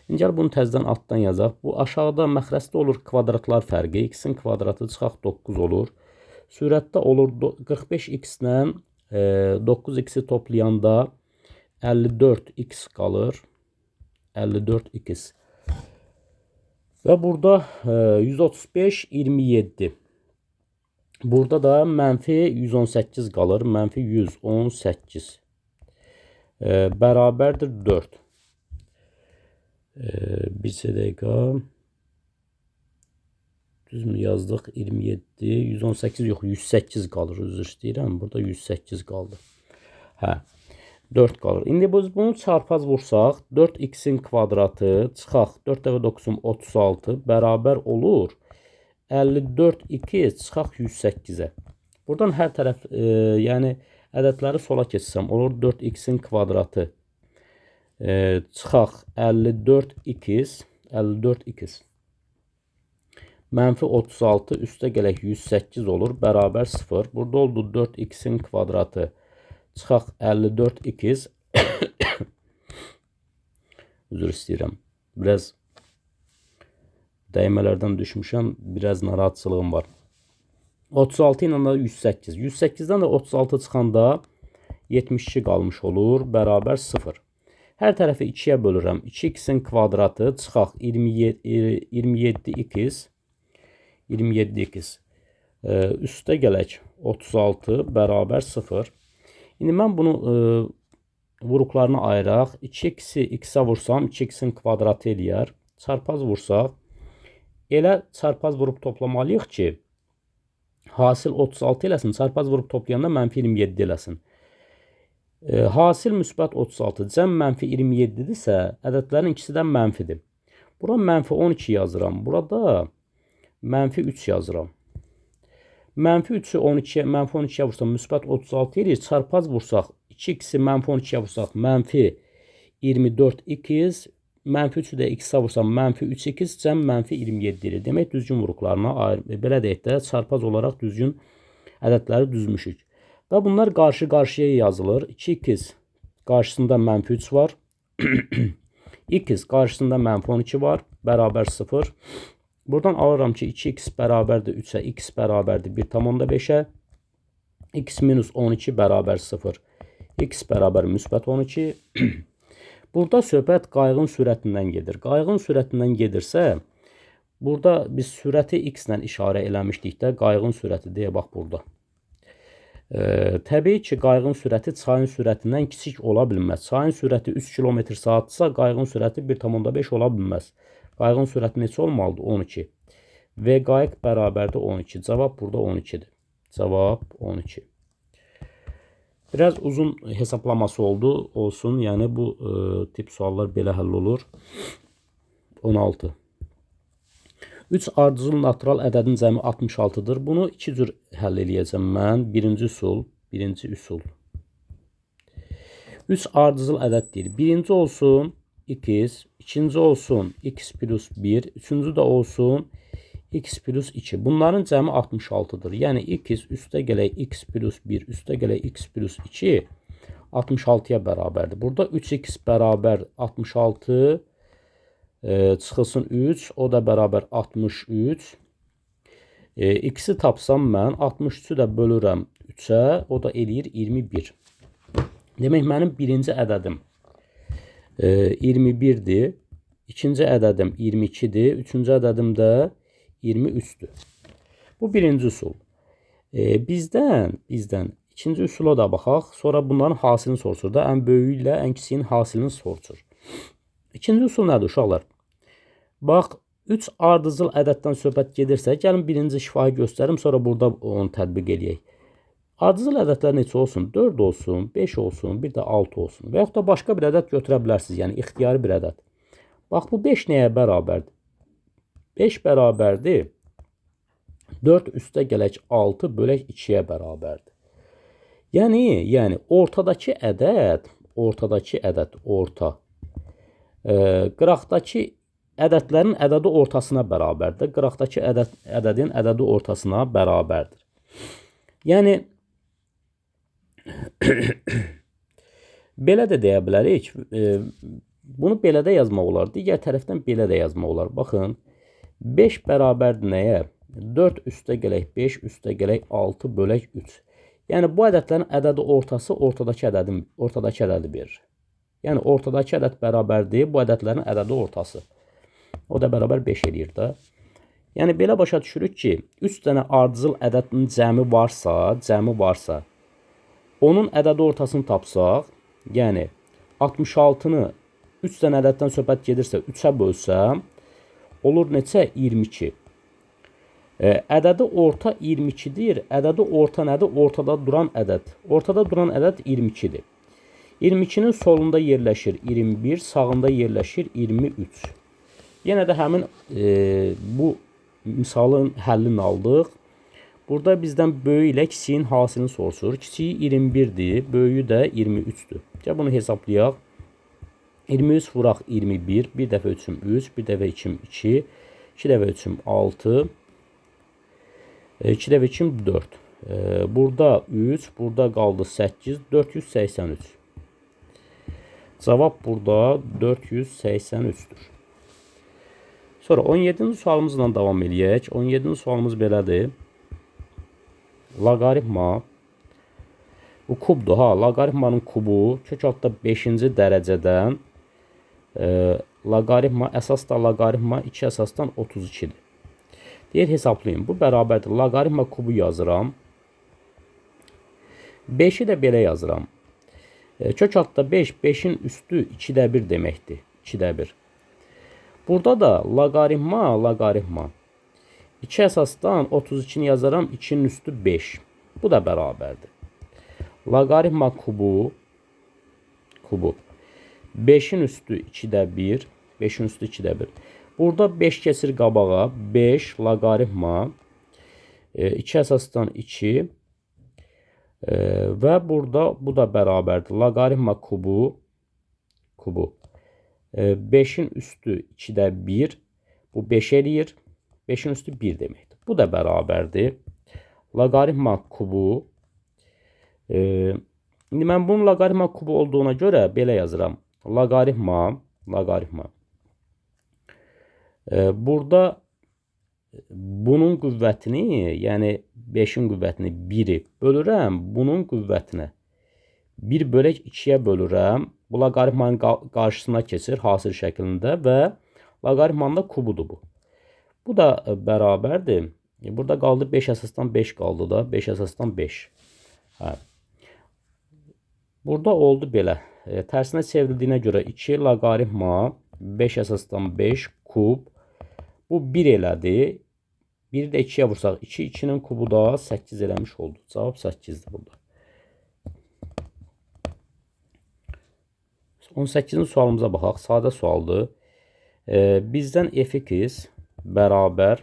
İndi gəl bunu təzədən altdan yazaq. Bu aşağıda məxrəcdə olur kvadratlar fərqi. X-in kvadratı çıxaq 9 olur. Sürətdə olur 45x ilə 9x-i toplayanda 54x qalır. 54x. Və burada 135, 27. Burada da mənfi 118 qalır. Mənfi 118. Bərabərdir 4. Bir dəqiqə. Düzmü yazdıq? 27, 118 yox, 108 qalır. Üzr istəyirəm. Burada 108 qaldı. 4 qalır. İndi biz bunu çarpaz vursaq, 4x-in kvadratı çıxaq 4 dəfə 9-um 36 bərabər olur 54x çıxaq 108-ə. Buradan hər tərəf, yəni ədədləri sola keçsəm, olur 4x-in kvadratı çıxaq 54x Mənfi 36 üstə gələk 108 olur, bərabər 0. Burada oldu 4x-in kvadratı. Çıxaq 54x. Üzr istəyirəm. Biraz dəymələrdən düşmüşəm, biraz narahatçılığım var. 36 ilə də 108. 108-dən də 36 çıxanda 72 qalmış olur, bərabər 0. Hər tərəfi 2-yə bölürəm. 2x-in kvadratı çıxaq 27x. 27x. Üstə gələk 36 bərabər 0. İndi mən bunu vuruqlarına ayıraq. 2x-i x-ə vursam 2x-in kvadratı eləyər. Çarpaz vursaq. Elə çarpaz vurub toplamalıyıq ki, hasil 36 eləsin. Çarpaz vurub toplayanda mənfi 27 eləsin. Hasil müsbət 36. Cəm mənfi 27-dirsə, ədədlərin ikisi də mənfidir. Bura mənfi 12 yazıram. Burada mənfi 3 yazıram. Mənfi 3-ü 12-yə, mənfi 12-yə vursaq müsbət 36 edir. Çarpaz vursaq 2x-i mənfi 12-yə vursaq mənfi 24x. Mənfi 3-ü də x-a vursaq mənfi 3x. Cəm mənfi 27 edir. Demək düzgün vuruqlarına belə deyək də çarpaz olaraq düzgün ədədləri düzmüşük. Və bunlar qarşı-qarşıya yazılır. 2x qarşısında mənfi 3 var. x qarşısında mənfi 12 var. Bərabər 0. Buradan alıram ki 2x bərabərdir 3-ə, x bərabərdir 1,5-ə, x minus 12 bərabər 0, x bərabər müsbət 12. Burada söhbət qayğın sürətindən gedir. Qayğın sürətindən gedirsə, burada biz sürəti x ilə işarə eləmişdik də, qayğın sürəti deyə bax burada. Təbii ki, qayğın sürəti çayın sürətindən kiçik ola bilməz. Çayın sürəti 3 km/saatdırsa, qayğın sürəti 1,5 ola bilməz. Qayğın sürəti neçə olmalıdır? 12. V qayıq bərabərdir 12. Cavab burada 12-dir. Cavab 12. Biraz uzun hesaplaması oldu. Olsun. Yəni bu tip suallar belə həll olur. 16. 3 ardıcıl natural ədədin cəmi 66-dır. Bunu iki cür həll eləyəcəm mən. Birinci üsul. 3 ardıcıl ədəd deyir. Birinci olsun x, ikinci olsun x plus 1, üçüncü də olsun x plus 2. Bunların cəmi 66-dır. Yəni x üstə gələk x plus 1, üstə gələk x plus 2 66-ya bərabərdir. Burada 3x bərabər 66 çıxılsın 3, o da bərabər 63. X-i tapsam mən 63-ü də bölürəm 3-ə, o da eləyir 21. Demək mənim birinci ədədim 21-dir. İkinci ədədim 22-dir. Üçüncü ədədim də 23-dür. Bu birinci üsul. Bizdən ikinci üsula da baxaq. Sonra bunların hasilini soruşur da. Ən böyüyü ilə ən kiçiyin hasilini soruşur. İkinci üsul nədir uşaqlar? Bax, 3 ardıcıl ədəddən söhbət gedirsə, gəlin birinci şifahi göstərim, sonra burada onu tətbiq eləyək. Ardıcıl ədədlər neçə olsun? 4 olsun, 5 olsun, bir də 6 olsun. Və yaxud da başqa bir ədəd götürə bilərsiniz. Yəni, ixtiyari bir ədəd. Bax, bu 5 nəyə bərabərdir? 5 bərabərdir. 4 üstə gələk 6 bölək 2-yə bərabərdir. Yəni, ortadakı ədəd, qıraqdakı ədədlərin ədədi ortasına bərabərdir. Qıraqdakı ədədin ədədi ortasına bərabərdir. Yəni, belə də deyə bilərik. Bunu belə də yazmaq olar. Digər tərəfdən belə də yazmaq olar. Baxın, 5 bərabərdir nəyə? 4 üstə gələk 5, üstə gələk 6 bölək 3. Yəni, bu ədədlərin ədədi ortası ortadakı ədədi verir. Yəni, ortadakı ədəd bərabərdir, bu ədədlərin ədədi ortası. O da bərabər 5 eləyir də. Yəni, belə başa düşürük ki, 3 dənə ardıcıl ədədin cəmi varsa, onun ədədi ortasını tapsaq, yəni 66-nı 3 dənə ədəddən söhbət gedirsə 3-ə bölsəm, olur neçə? 22. Ədədi orta 22-dir. Ədədi orta nədir? Ortada duran ədəd. Ortada duran ədəd 22-dir. 22-nin solunda yerləşir 21, sağında yerləşir 23. Yenə də həmin bu misalın həllini aldıq. Burada bizdən böyük ilə kiçiyin hasilini soruşur. Kiçiyi 21-dir, böyüyü də 23-dür. Gəl bunu hesablayaq. 23 vuraq 21, bir dəfə 3-üm 3, bir dəfə 2-üm 2, 2 dəfə 3-üm 6, 2 dəfə 2 4. Burada 3, burada qaldı 8, 483. Cavab burada 483'dür. Sonra 17-ci sualımızla davam edək. 17-ci sualımız belədir. Loqaritma. Bu kubdur ha. Loqaritmanın kubu kök altda 5-ci dərəcədən loqaritma, əsas da loqaritma 2 əsasdan 32-dir. Deyir hesablayın. Bu bərabərdir. Loqaritma kubu yazıram. 5'i də belə yazıram. Kök altda 5, 5'in üstü 2'də 1 deməkdir. 2'də 1. Burada da loqaritma 2 əsasdan 32'ni yazaram. 2'nin üstü 5. Bu da bərabərdir. Loqaritma kubu 5'in üstü 2'də 1. 5'in üstü 2'də 1. Burada 5 kesir qabağa. 5 loqaritma 2 əsasdan 2 və burada bu da bərabərdir. Loqaritma kubu 5'in üstü 2'də 1. Bu 5 eləyir. 5'in üstü 1 deməkdir. Bu da bərabərdir. Loqaritma kubu. İndi mən bunun loqaritma kubu olduğuna görə belə yazıram. Loqaritma. Burada bunun qüvvətini, yəni 5'in qüvvətini 1'i bölürəm. Bunun qüvvətinə 1 bölək 2'yə bölürəm. Bu loqaritmanın qarşısına keçir hasil şəklində və loqaritmanın da kubudur bu. Bu da bərabərdir. Burada qaldı 5 əsasdan 5 qaldı da. 5 əsasdan 5. Hə. Burada oldu belə. Tərsinə çevrildiyinə görə 2 loqaritma 5 əsasdan 5 kub. Bu 1 elədi. 1'i də 2'yə vursaq 2, 2'nin kubu da 8 eləmiş oldu. Cavab 8'dir burada. 18-ci sualımıza baxaq. Sadə sualdır. Bizdən f(x) bərabər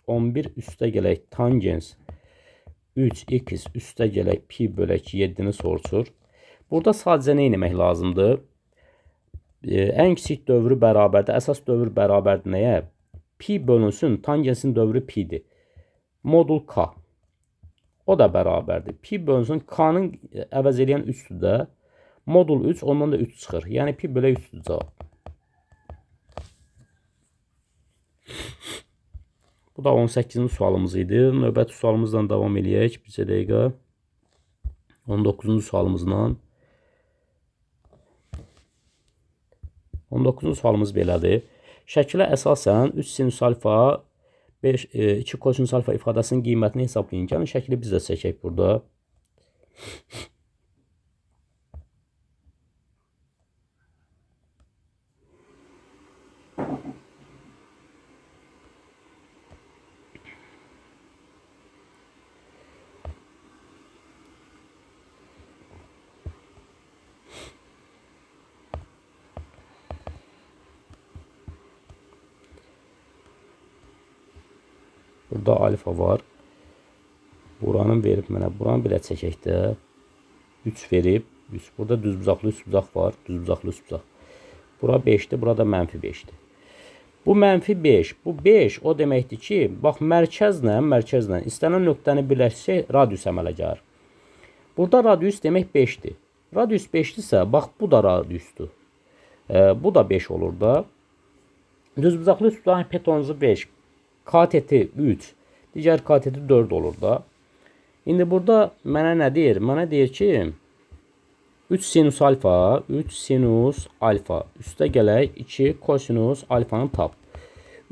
11 üstə gələk tangens 3x üstə gələk pi bölək 7'ni soruşur. Burada sadəcə nə etmək lazımdır? Ən kiçik dövrü bərabərdir. Əsas dövr bərabərdir nəyə? Pi bölünsün, tangensin dövrü pi'dir. Modul k. O da bərabərdir. Pi bölünsün, k'nın əvəz edən 3'dür də. Modul 3, ondan da 3 çıxır. Yəni pi bölə 3'dür cavab. Bu da 18-ci sualımız idi. Növbəti sualımızla davam edək. Bircə dəqiqə. 19-cu sualımızla. 19-cu sualımız belədir. Şəkilə əsasən 3 sinüs alfa 2 kosinüs alfa ifadəsinin qiymətini hesablayın. Gəlin şəkili biz də çəkək burada. Burada alfa var. Buranın verib mənə. Buranı belə çəkək də. 3 verib. 3. Burada düzbucaqlı üçbucaq var. Düzbucaqlı üçbucaq. Bura 5'dir. Burada mənfi 5'dir. Bu mənfi 5. Bu 5 o deməkdir ki, bax mərkəzlə istənilən nöqtəni birləşsək radius əmələ gəlir. Burada radius demək 5'dir. Radius 5'dirsə, bax bu da radiusdur. Bu da 5 olur da. Düzbucaqlı üçbucağın hipotenuzu 5. Kateti 3. Digər kateti 4 olur da. İndi burada mənə nə deyir? Mənə deyir ki 3 sinus alfa üstə gələk 2 kosinus alfanı tap.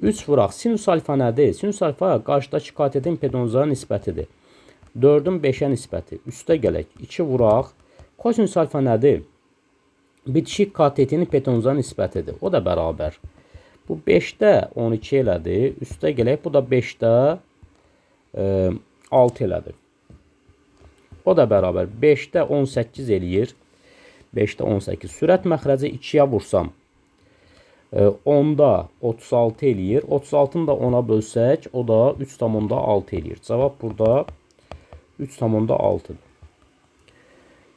3 vuraq. Sinus alfa nədir? Sinus alfa qarşıdakı katetin hipotenuza nisbətidir. 4'ün 5'ə nisbəti. Üstə gələk 2 vuraq. Kosinus alfa nədir? Bitişik katetin hipotenuza nisbətidir. O da bərabər. Bu 5'də 12 elədi. Üstə gələk. Bu da 5'də 6 elədi. O da bərabər. 5'də 18 eləyir. 5'də 18. Sürət məxrəci 2'yə vursam 10'da 36 eləyir. 36'ını da 10'a bölsək o da 3,6 eləyir. Cavab burada 3,6'dır.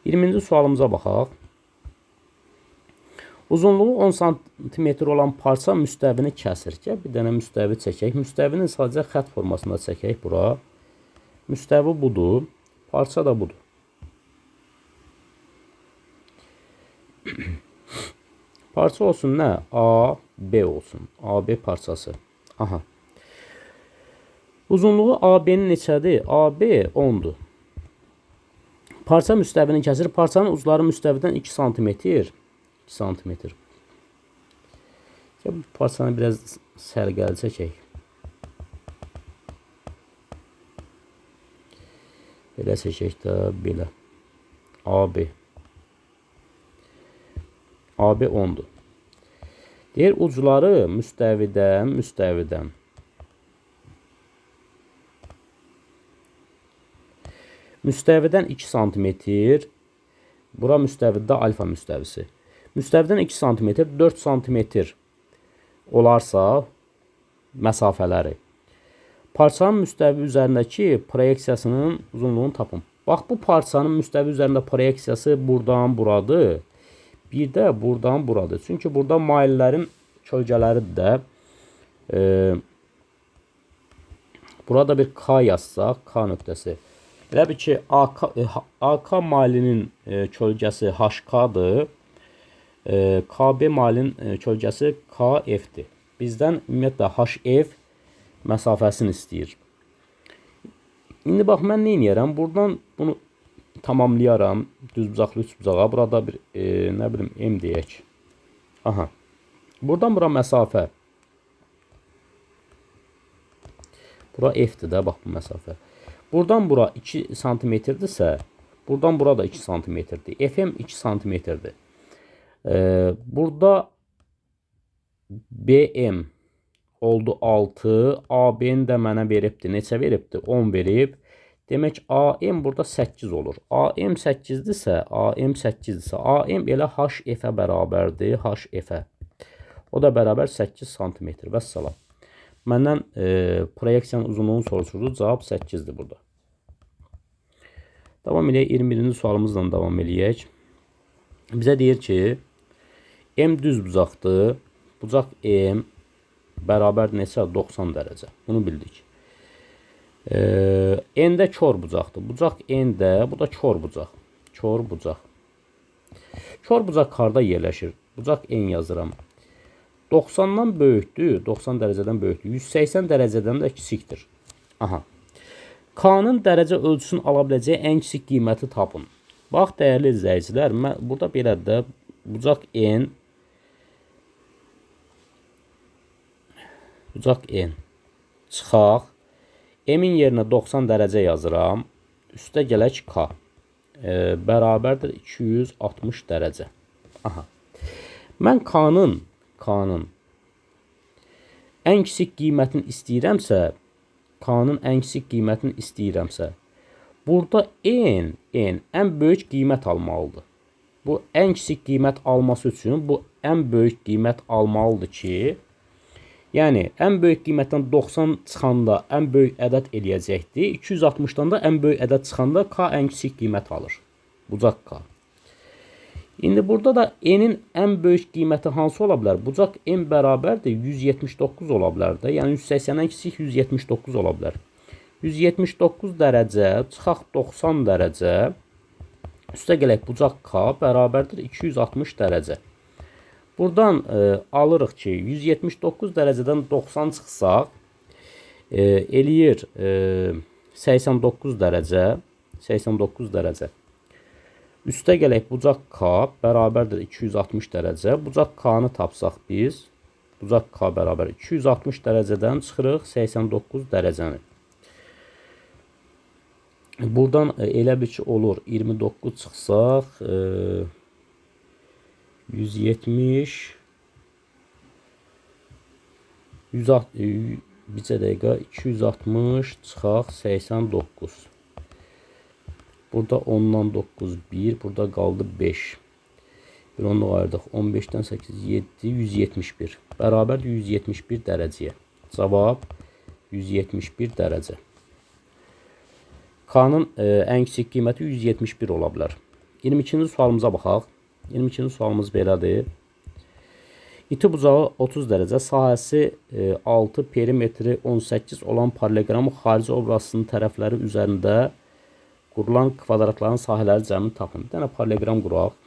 20-ci sualımıza baxaq. Uzunluğu 10 cm olan parça müstəvini kəsir. Bir dənə müstəvi çəkək. Müstəvinin sadəcə xət formasında çəkək bura. Müstəvi budur. Parça da budur. Parça olsun nə? A, B olsun. AB parçası. Aha. Uzunluğu AB-nin neçədir? AB 10'dur. Parça müstəvini kəsir. Parçanın ucları müstəvidən 2 sm. 2 sm. Bu parçanı biraz sərgəli çəkək. Belə çəkək də, belə. AB. AB 10'dur. Deyir, ucları müstəvidən. Müstəvidən 2 sm. Bura müstəvidə alfa müstəvisi. Müstəvidən 2 sm, 4 sm olarsa məsafələri. Parçanın müstəvi üzərindəki proyeksiyasının uzunluğunu tapın. Bax, bu parçanın müstəvi üzərində proyeksiyası buradan buradır. Bir də buradan buradır. Çünki burada maillərin kölgələridir də. Burada bir K yazsaq, K nöqtəsi. Elə bir ki, AK mailinin kölgəsi HK-dır. KB mailin kölgəsi KF-dir. Bizdən ümumiyyətlə HF məsafəsini istəyir. İndi bax, mən nə edərəm? Buradan bunu tamamlayaram. Düzbucaqlı üçbucağa. Burada bir, nə bilim, M deyək. Aha. Buradan bura məsafə. Bura F-dir də, bax bu məsafə. Buradan bura 2 santimetrdirsə, buradan bura da 2 santimetrdir. FM 2 santimetrdir. Burada BM oldu 6. AB-ni də mənə veribdir. Neçə veribdir? 10 verib. Demək AM burada 8 olur. AM 8-dirsə, AM elə HF-ə bərabərdir. HF-ə. O da bərabər 8 cm. Vəssalam. Məndən proyeksiyanın uzunluğunu soruşurdu. Cavab 8-dir burada. Davam eləyək. 21-ci sualımızla davam eləyək. Bizə deyir ki, M düz bucaqdır. Bucaq M bərabər neçə? 90 dərəcə. Bunu bildik. N-də kör bucaqdır. Bucaq N-də, bu da kör bucaq. Kör bucaq. Kör bucaq harda yerləşir? Bucaq N yazıram. 90-dan böyükdür, 90 dərəcədən böyükdür. 180 dərəcədən də kiçikdir. Aha. K-nın dərəcə ölçüsünü ala biləcəyi ən kiçik qiyməti tapın. Bax, dəyərli izləyicilər, burada belə də bucaq N çıxaq. M-in yerinə 90 dərəcə yazıram. Üstə gələk K. Bərabərdir 260 dərəcə. Aha. Mən K-nın ən kiçik qiymətini istəyirəmsə, burada N ən böyük qiymət almalıdır. Bu ən kiçik qiymət alması üçün bu ən böyük qiymət almalıdır ki, yəni ən böyük qiymətdən 90 çıxanda ən böyük ədəd eləyəcəkdir. 260-dan da ən böyük ədəd çıxanda K ən kiçik qiymət alır. Bucaq K. İndi burada da N'in ən böyük qiyməti hansı ola bilər? Bucaq M bərabərdir 179 ola bilər də. Yəni 180-dən kiçik 179 ola bilər. 179 dərəcə çıxaq 90 dərəcə. Üstə gələk bucaq K bərabərdir 260 dərəcə. Buradan alırıq ki 179 dərəcədən 90 çıxsaq eləyir 89 dərəcə. Üstə gələk bucaq K bərabərdir 260 dərəcə. Bucaq K-nı tapsaq biz, bucaq K bərabər 260 dərəcədən çıxırıq 89 dərəcəni. Buradan elə bir ki olur 29 çıxsaq 170 bircə dəqiqə 260 çıxaq 89. Burada 10-dan 9 1, burada qaldı 5. Bir onluq ayırdıq. 15-dən 8 7 171. Bərabər 171 dərəcəyə. Cavab 171 dərəcə. K-nın ən kiçik qiyməti 171 ola bilər. 22-ci sualımıza baxaq. 22-ci sualımız belədir. İti bucağı 30 dərəcə, sahəsi 6, perimetri 18 olan paralelogramın xarici obrazının tərəfləri üzərində qurulan kvadratların sahələri cəmini tapın. Bir dənə paralelogram quraq.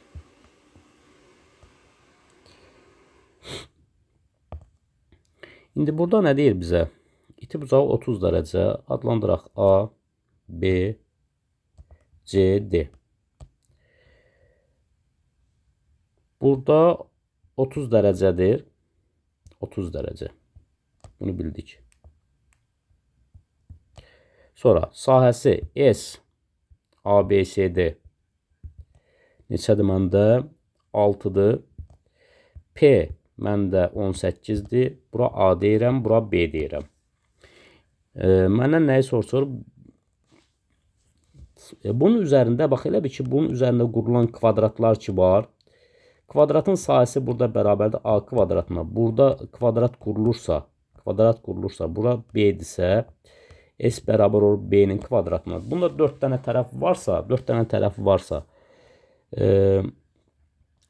İndi burada nə deyir bizə? İti bucağı 30 dərəcə, adlandıraq A, B, C, D. Burada 30 dərəcədir. 30 dərəcə. Bunu bildik. Sonra sahəsi S, ABCD neçədir məndə? 6-dır. P məndə 18-dir. Bura A deyirəm, bura B deyirəm. Məndən nəyi soruşur? Bunun üzərində, bax elə bir ki, bunun üzərində qurulan kvadratlar ki var. Kvadratın sahəsi burada bərabərdir A kvadratına. Burada kvadrat qurulursa, bura B-dirsə, S bərabər olur B-nin kvadratına. Bunda 4 dənə tərəf varsa,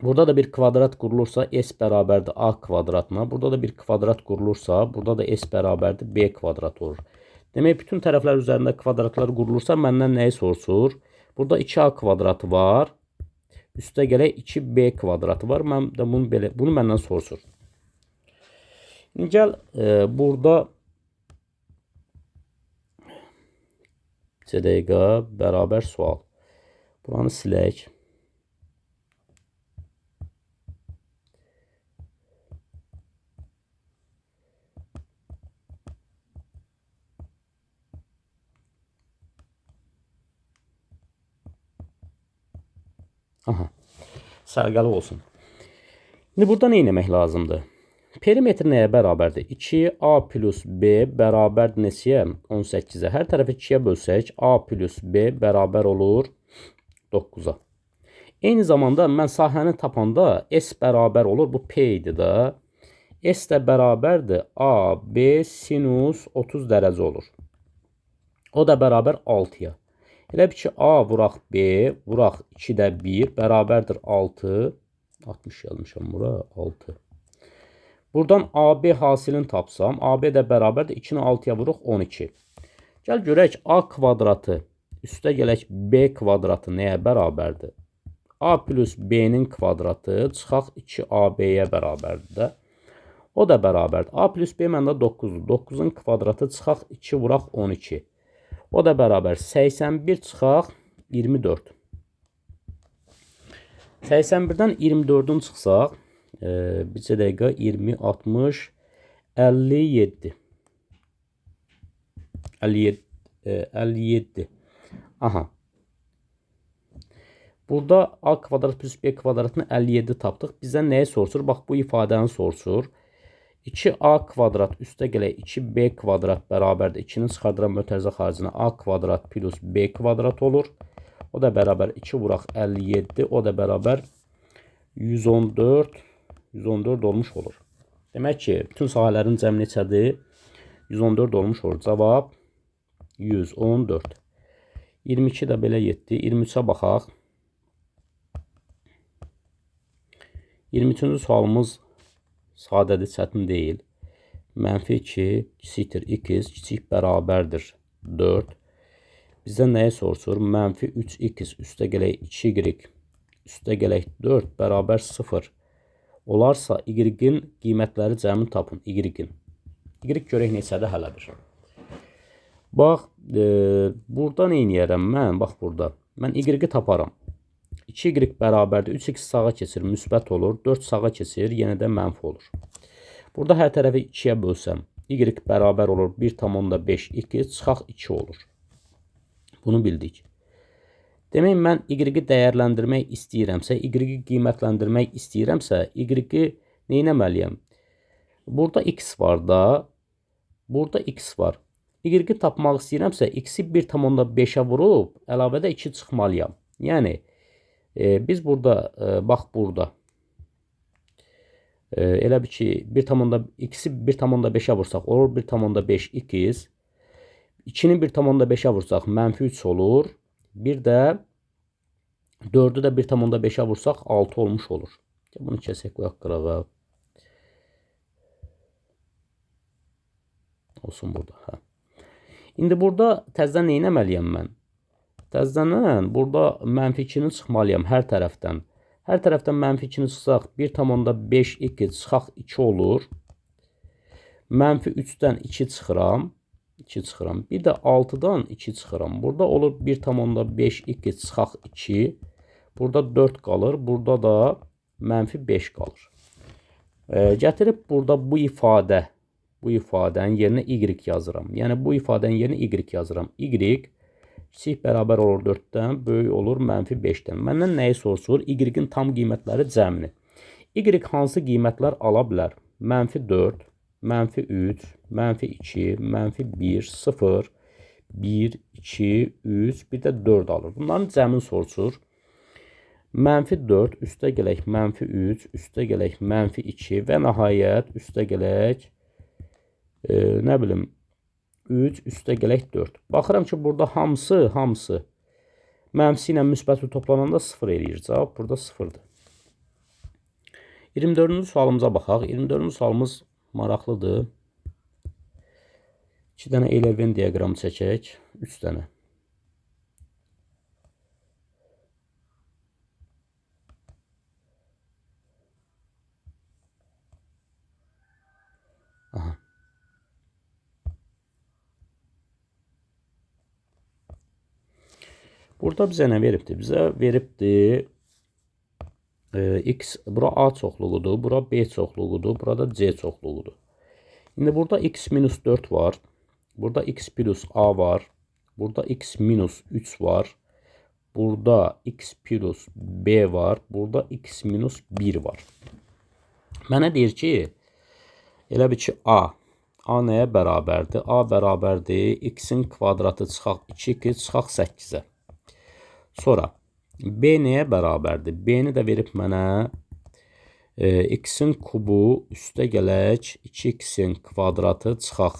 burada da bir kvadrat qurulursa, S bərabərdir A kvadratına. Burada da bir kvadrat qurulursa, burada da S bərabərdir B kvadrat olur. Demək, bütün tərəflər üzərində kvadratlar qurulursa, məndən nəyi soruşur? Burada 2A kvadratı var. Üstə gələk 2B kvadratı var. Mən də bunu məndən soruşur. İndi gəl burada bir dəqiqə bərabər sual. Buranı silək. Aha, sərgəli olsun. İndi burada nə etmək lazımdır? Perimetr nəyə bərabərdir? 2A plus B bərabərdir neçəyə? 18-ə. Hər tərəfi 2-yə bölsək, A plus B bərabər olur 9-a. Eyni zamanda mən sahəni tapanda S bərabər olur. Bu P idi də. S də bərabərdir A, B sinus 30 dərəcə olur. O da bərabər 6-ya. Elə bir ki, A vuraq B, vuraq 2-də 1, bərabərdir 6. 60 yazmışam bura, 6. Buradan AB hasilini tapsam, AB də bərabərdir 2-ni 6-ya vuruq 12. Gəl görək, A kvadratı, üstə gələk B kvadratı nəyə bərabərdir? A plus B-nin kvadratı çıxaq 2AB-yə bərabərdir də. O da bərabərdir. A plus B məndə 9-dur. 9-un kvadratı çıxaq 2 vuraq 12. O da bərabər 81 çıxaq 24. 81-dən 24-ün çıxsaq, bir dəqiqə 20, 60, 57. 57. Aha. Burada A kvadrat plus B kvadratını 57 tapdıq. Bizdən nəyi soruşur? Bax, bu ifadəni soruşur. 2A kvadrat üstə gələk 2B kvadrat bərabərdir. 2-ni çıxardıram mötərizə xaricinə A kvadrat plus B kvadrat olur. O da bərabər 2 vuraq 57. O da bərabər 114. 114 olmuş olur. Demək ki, bütün sahələrin cəmi neçədir? 114 olmuş olur. Cavab 114. 22 də belə getdi. 23-ə baxaq. 23-cü sualımız sadədir, çətin deyil. Mənfi 2 kiçikdir x, kiçik bərabərdir 4. Bizdən nəyi soruşur? Mənfi 3x üstə gələk 2y üstə gələk 4 bərabər 0 olarsa y-in qiymətləri cəmi tapın. Y-in. Y görək neçədə hələdir. Bax, burada nə edərəm mən? Bax, burada. Mən y-i taparam. 2y bərabərdir. 3x sağa keçir, müsbət olur. 4 sağa keçir, yenə də mənfi olur. Burada hər tərəfi 2-yə bölsəm, y bərabər olur 1,5x, çıxaq 2 olur. Bunu bildik. Demək, mən y-i dəyərləndirmək istəyirəmsə, y-i qiymətləndirmək istəyirəmsə, y-i nə etməliyəm? Burada x var da, burada x var. Y-i tapmaq istəyirəmsə, x-i 1,5-ə vurub, əlavədə 2 çıxmalıyam. Yəni, biz burada, bax burada, elə bir ki, x-i 1,5-ə vursaq, olur 1,5x. 2-ni 1,5-ə vursaq, mənfi 3 olur. Bir də 4-ü də 1,5-ə vursaq, 6 olmuş olur. Bunu kəsək, qoyaq qırağa. Olsun burada. Hə. İndi burada təzədən nə etməliyəm mən? Təzədən burada -2-ni çıxmalıyam hər tərəfdən. Hər tərəfdən -2-ni çıxsaq 1,5 çıxaq 2 olur. -3-dən 2 çıxıram. 2 çıxıram. Bir də 6-dan 2 çıxıram. Burada olur 1,5 çıxaq 2. Burada 4 qalır. Burada da -5 qalır. Gətirib burada bu ifadənin yerinə y yazıram. Yəni bu ifadənin yerinə y yazıram. Y kiçik bərabər olur 4-dən, böyük olur -5-dən. Məndən nəyi soruşur? Y-in tam qiymətləri cəmini. Y hansı qiymətlər ala bilər? -4, -3, -2, -1, 0, 1, 2, 3, bir də 4 alır. Bunların cəmini soruşur. -4 üstə gələk -3, üstə gələk -2 və nəhayət üstə gələk nə bilim 3 üstə gələk 4. Baxıram ki, burada hamısı mənfi ilə müsbəti toplananda 0 eləyir. Cavab burada 0-dır. 24-cü sualımıza baxaq. 24-cü sualımız maraqlıdır. 2 dənə Eiler-Venn diaqramı çəkək. 3 dənə. Aha. Burada bizə nə veribdir? Bizə veribdir x, bura A çoxluğudur, bura B çoxluğudur, burada C çoxluğudur. İndi burada x minus 4 var, burada x plus A var, burada x minus 3 var, burada x plus B var, burada x minus 1 var. Mənə deyir ki, elə bir ki A nəyə bərabərdir? A bərabərdir x-in kvadratı çıxaq 2 çıxaq 8-ə. Sonra B nəyə bərabərdir? B-ni də verib mənə x-in kubu üstə gələk 2x-in kvadratı çıxaq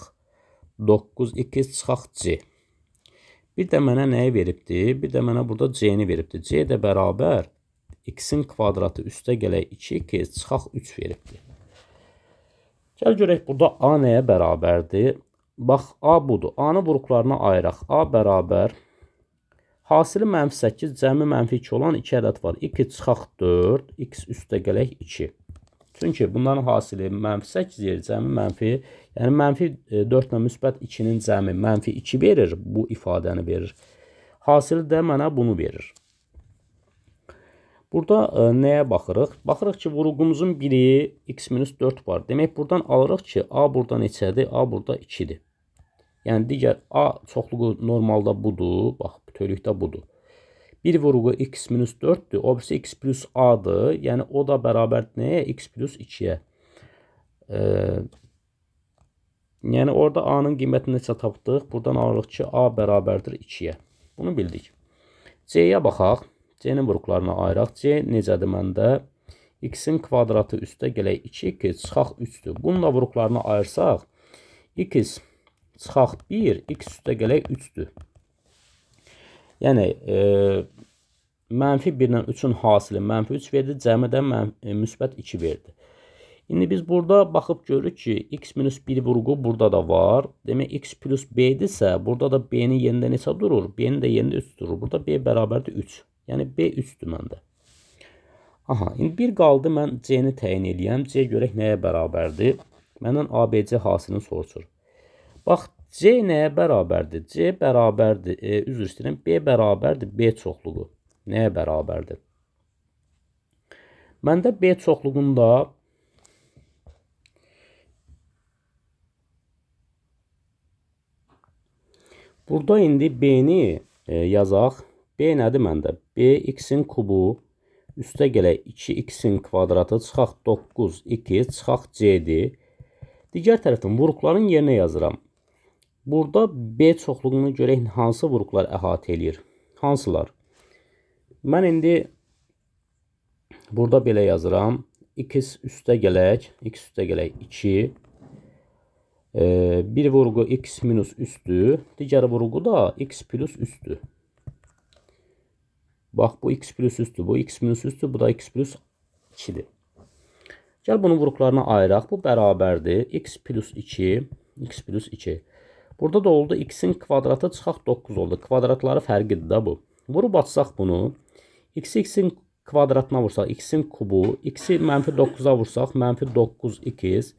9x çıxaq c. Bir də mənə nəyi veribdir? Bir də mənə burada c-ni veribdir. C də bərabər x-in kvadratı üstə gələk 2x çıxaq 3 veribdir. Gəl görək burada A nəyə bərabərdir? Bax, A budur. A-nı vuruqlarına ayıraq. A bərabər hasili -8, cəmi -2 olan 2 ədəd var. 2 çıxaq 4, x üstə gələk 2. Çünki bunların hasili -8 yer, cəmi mənfi, yəni -4 ilə müsbət 2-nin cəmi -2 verir, bu ifadəni verir. Hasili də mənə bunu verir. Burada nəyə baxırıq? Baxırıq ki, vuruqumuzun biri x-4 var. Demək, buradan alırıq ki, A burada neçədir? A burada 2-dir. Yəni, digər A çoxluğu normalda budur. Bax, bütövlükdə budur. Bir vuruğu x-4'dür. O birisi x plus A-dır. Yəni, o da bərabər nəyə? X plus 2-yə. Yəni, orada A-nın qiymətini neçə tapdıq? Buradan alırıq ki, A bərabərdir 2-yə. Bunu bildik. C-yə baxaq. C-nin vuruqlarına ayıraq. C necədir məndə? X-in kvadratı üstə gələk 2x çıxaq 3-dür. Bununla vuruqlarına ayırsaq, x çıxaq 1, x üstə gələk 3-dür. Yəni, -1 ilə 3-ün hasili -3 verdi, cəmi də müsbət 2 verdi. İndi biz burada baxıb görürük ki, x-1 vuruğu burada da var. Demək, x plus b-dirsə, burada da b-nin yerində neçə durur? B-nin də yerində 3 durur. Burada b bərabərdir 3. Yəni, b 3-dür məndə. Aha, indi bir qaldı, mən c-ni təyin eləyəm. C görək nəyə bərabərdir? Məndən ABC hasilini soruşur. Bax, C nəyə bərabərdir? C bərabərdir, üzr istəyirəm, B bərabərdir B çoxluğu. Nəyə bərabərdir? Məndə B çoxluğunda burada indi B-ni yazaq. B nədir məndə? B x-in kubu üstə gələk 2x-in kvadratı çıxaq 9x çıxaq c-dir. Digər tərəfdən vuruqların yerinə yazıram. Burada B çoxluğunu görək hansı vuruqlar əhatə eləyir? Hansılar? Mən indi burada belə yazıram. X üstə gələk 2. Bir vuruğu x minus 3'dür. Digər vuruğu da x plus 3'dür. Bax, bu x plus 3'dür. Bu x minus 3'dür. Bu da x plus 2'dir. Gəl bunun vuruqlarına ayıraq. Bu bərabərdir. X plus 2 X plus 2. Burada da oldu x'in kvadratı çıxaq 9 oldu. Kvadratları fərqidir da bu. Vurub atsaq bunu. X'in kvadratına vursaq x'in kubu. X'i mənfi 9'a vursaq mənfi 9x.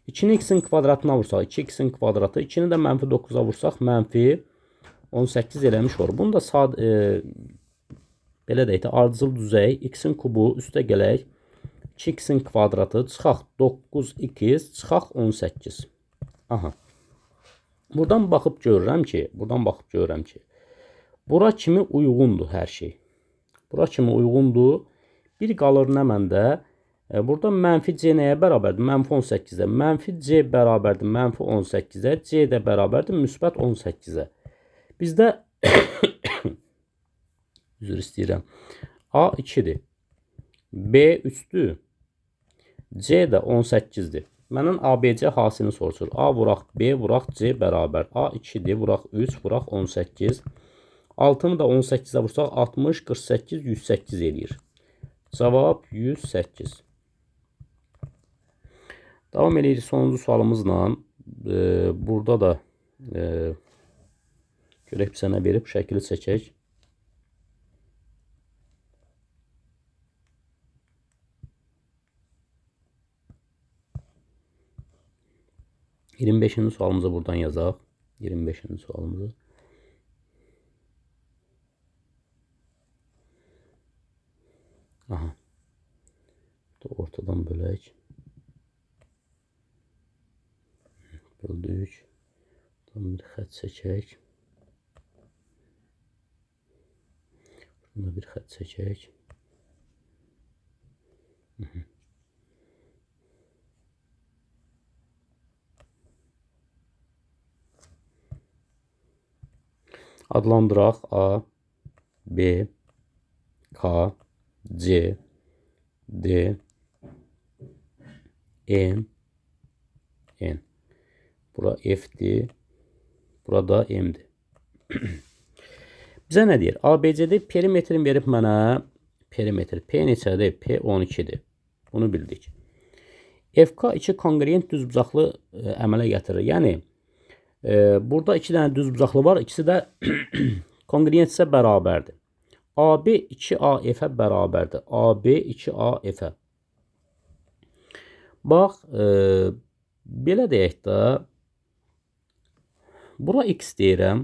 2'ni x'in kvadratına vursaq 2x'in kvadratı. 2'ni də mənfi 9'a vursaq mənfi 18 eləmiş olur. Bunu da belə deyək də ardıcıl düzey x'in kubu üstə gələk 2x'in kvadratı çıxaq 9x çıxaq 18. Aha. Buradan baxıb görürəm ki, bura kimi uyğundur hər şey. Bura kimi uyğundur. Bir qalır nə məndə? Burada mənfi c nəyə bərabərdir? Mənfi 18'ə. Mənfi c bərabərdir mənfi 18'ə. C də bərabərdir müsbət 18'ə. Bizdə üzr istəyirəm. A 2'dir. B 3'dür. C də 18'dir. Məndən ABC hasilini soruşur. A vuraq B vuraq C bərabər. A 2'dir. Vuraq 3 vuraq 18. 6'nı da 18'ə vursaq 60, 48, 108 eləyir. Cavab 108. Davam edirik sonuncu sualımızla. Burada da görək bizə nə verib şəkili çəkək. %25'inci sualımızı buradan yazaq. 25'inci sualımızı. Aha. Ortadan bölək. Böldük. Buradan bir xət çəkək. Buradan bir xət çəkək. Adlandıraq A, B, K, C, D, M, N. Bura F'dir. Burada M'dir. Bizə nə deyir? ABC'de perimetrin verib mənə perimetr. P neçədir? P 12'dir. Bunu bildik. FK 2 kongruent düzbucaqlı əmələ gətirir. Yəni burada 2 dənə düzbucaqlı var. İkisi də kongruentsə bərabərdir. AB 2AF'ə bərabərdir. AB 2AF'ə. Bax, belə deyək də, bura x deyirəm.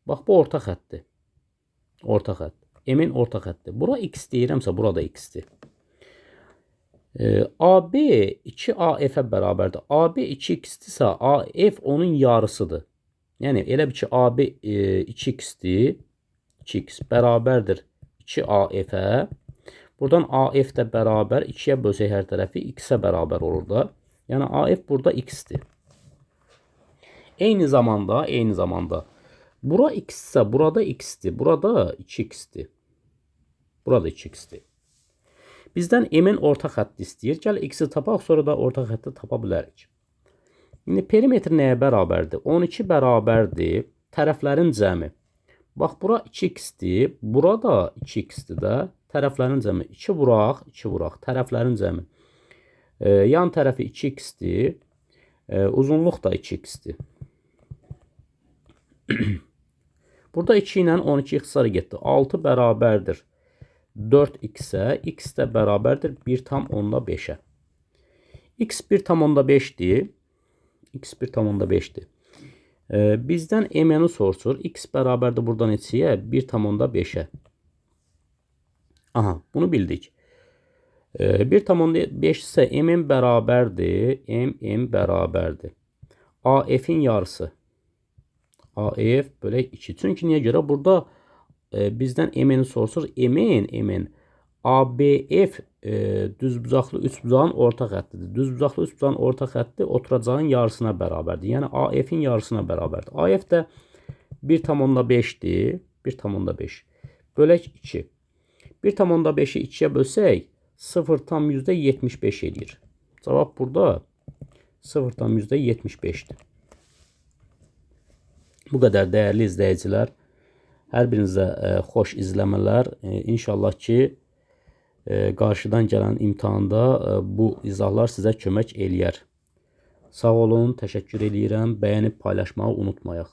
Bax, bu orta xətdir. Orta xətt. M'in orta xətdir. Bura x deyirəmsə, burada x-dir. AB 2AF'ə bərabərdir. AB 2x-dirsə, AF onun yarısıdır. Yəni, elə bir ki, AB 2x-dir. 2x bərabərdir 2AF'ə. Buradan AF də bərabər 2'yə bölsək hər tərəfi x-ə bərabər olur da. Yəni, AF burada x-dir. Eyni zamanda bura x-sə, burada x-dir. Burada 2x-dir. Burada 2x-dir. Bizdən m'in orta xətti istəyir. Gəl x-i tapaq, sonra da orta xətti tapa bilərik. İndi perimetr nəyə bərabərdir? 12 bərabərdir tərəflərin cəmi. Bax, bura 2x-dir. Burada 2x-dir də. Tərəflərin cəmi 2 vuraq, 2 vuraq. Tərəflərin cəmi. Yan tərəfi 2x-dir. Uzunluq da 2x-dir. Burada 2 ilə 12 ixtisarı getdi. 6 bərabərdir 4x-ə. X də bərabərdir 1,5'ə. X 1,5'dir. X 1,5'dir. Bizdən m'ni soruşur. X bərabərdir burada neçəyə? 1,5'ə. Aha, bunu bildik. 1,5 ise m'in bərabərdir. M bərabərdir. AF'in yarısı. AF bölək 2. Çünki niyə görə? Burada bizdən m'ni soruşur. M'in ABF düzbucaqlı üçbucağın orta xəttidir. Düzbucaqlı üçbucağın orta xətti oturacağın yarısına bərabərdir. Yəni AF'in yarısına bərabərdir. AF də 1,5'dir. 1,5. Bölək 2. 1,5'i 2'yə bölsək 0,75 edir. Cavab burada 0,75'dir. Bu qədər dəyərli izləyicilər. Hər birinizə xoş izləmələr. İnşallah ki, qarşıdan gələn imtahanda bu izahlar sizə kömək eləyər. Sağ olun, təşəkkür eləyirəm. Bəyənib paylaşmağı unutmayaq.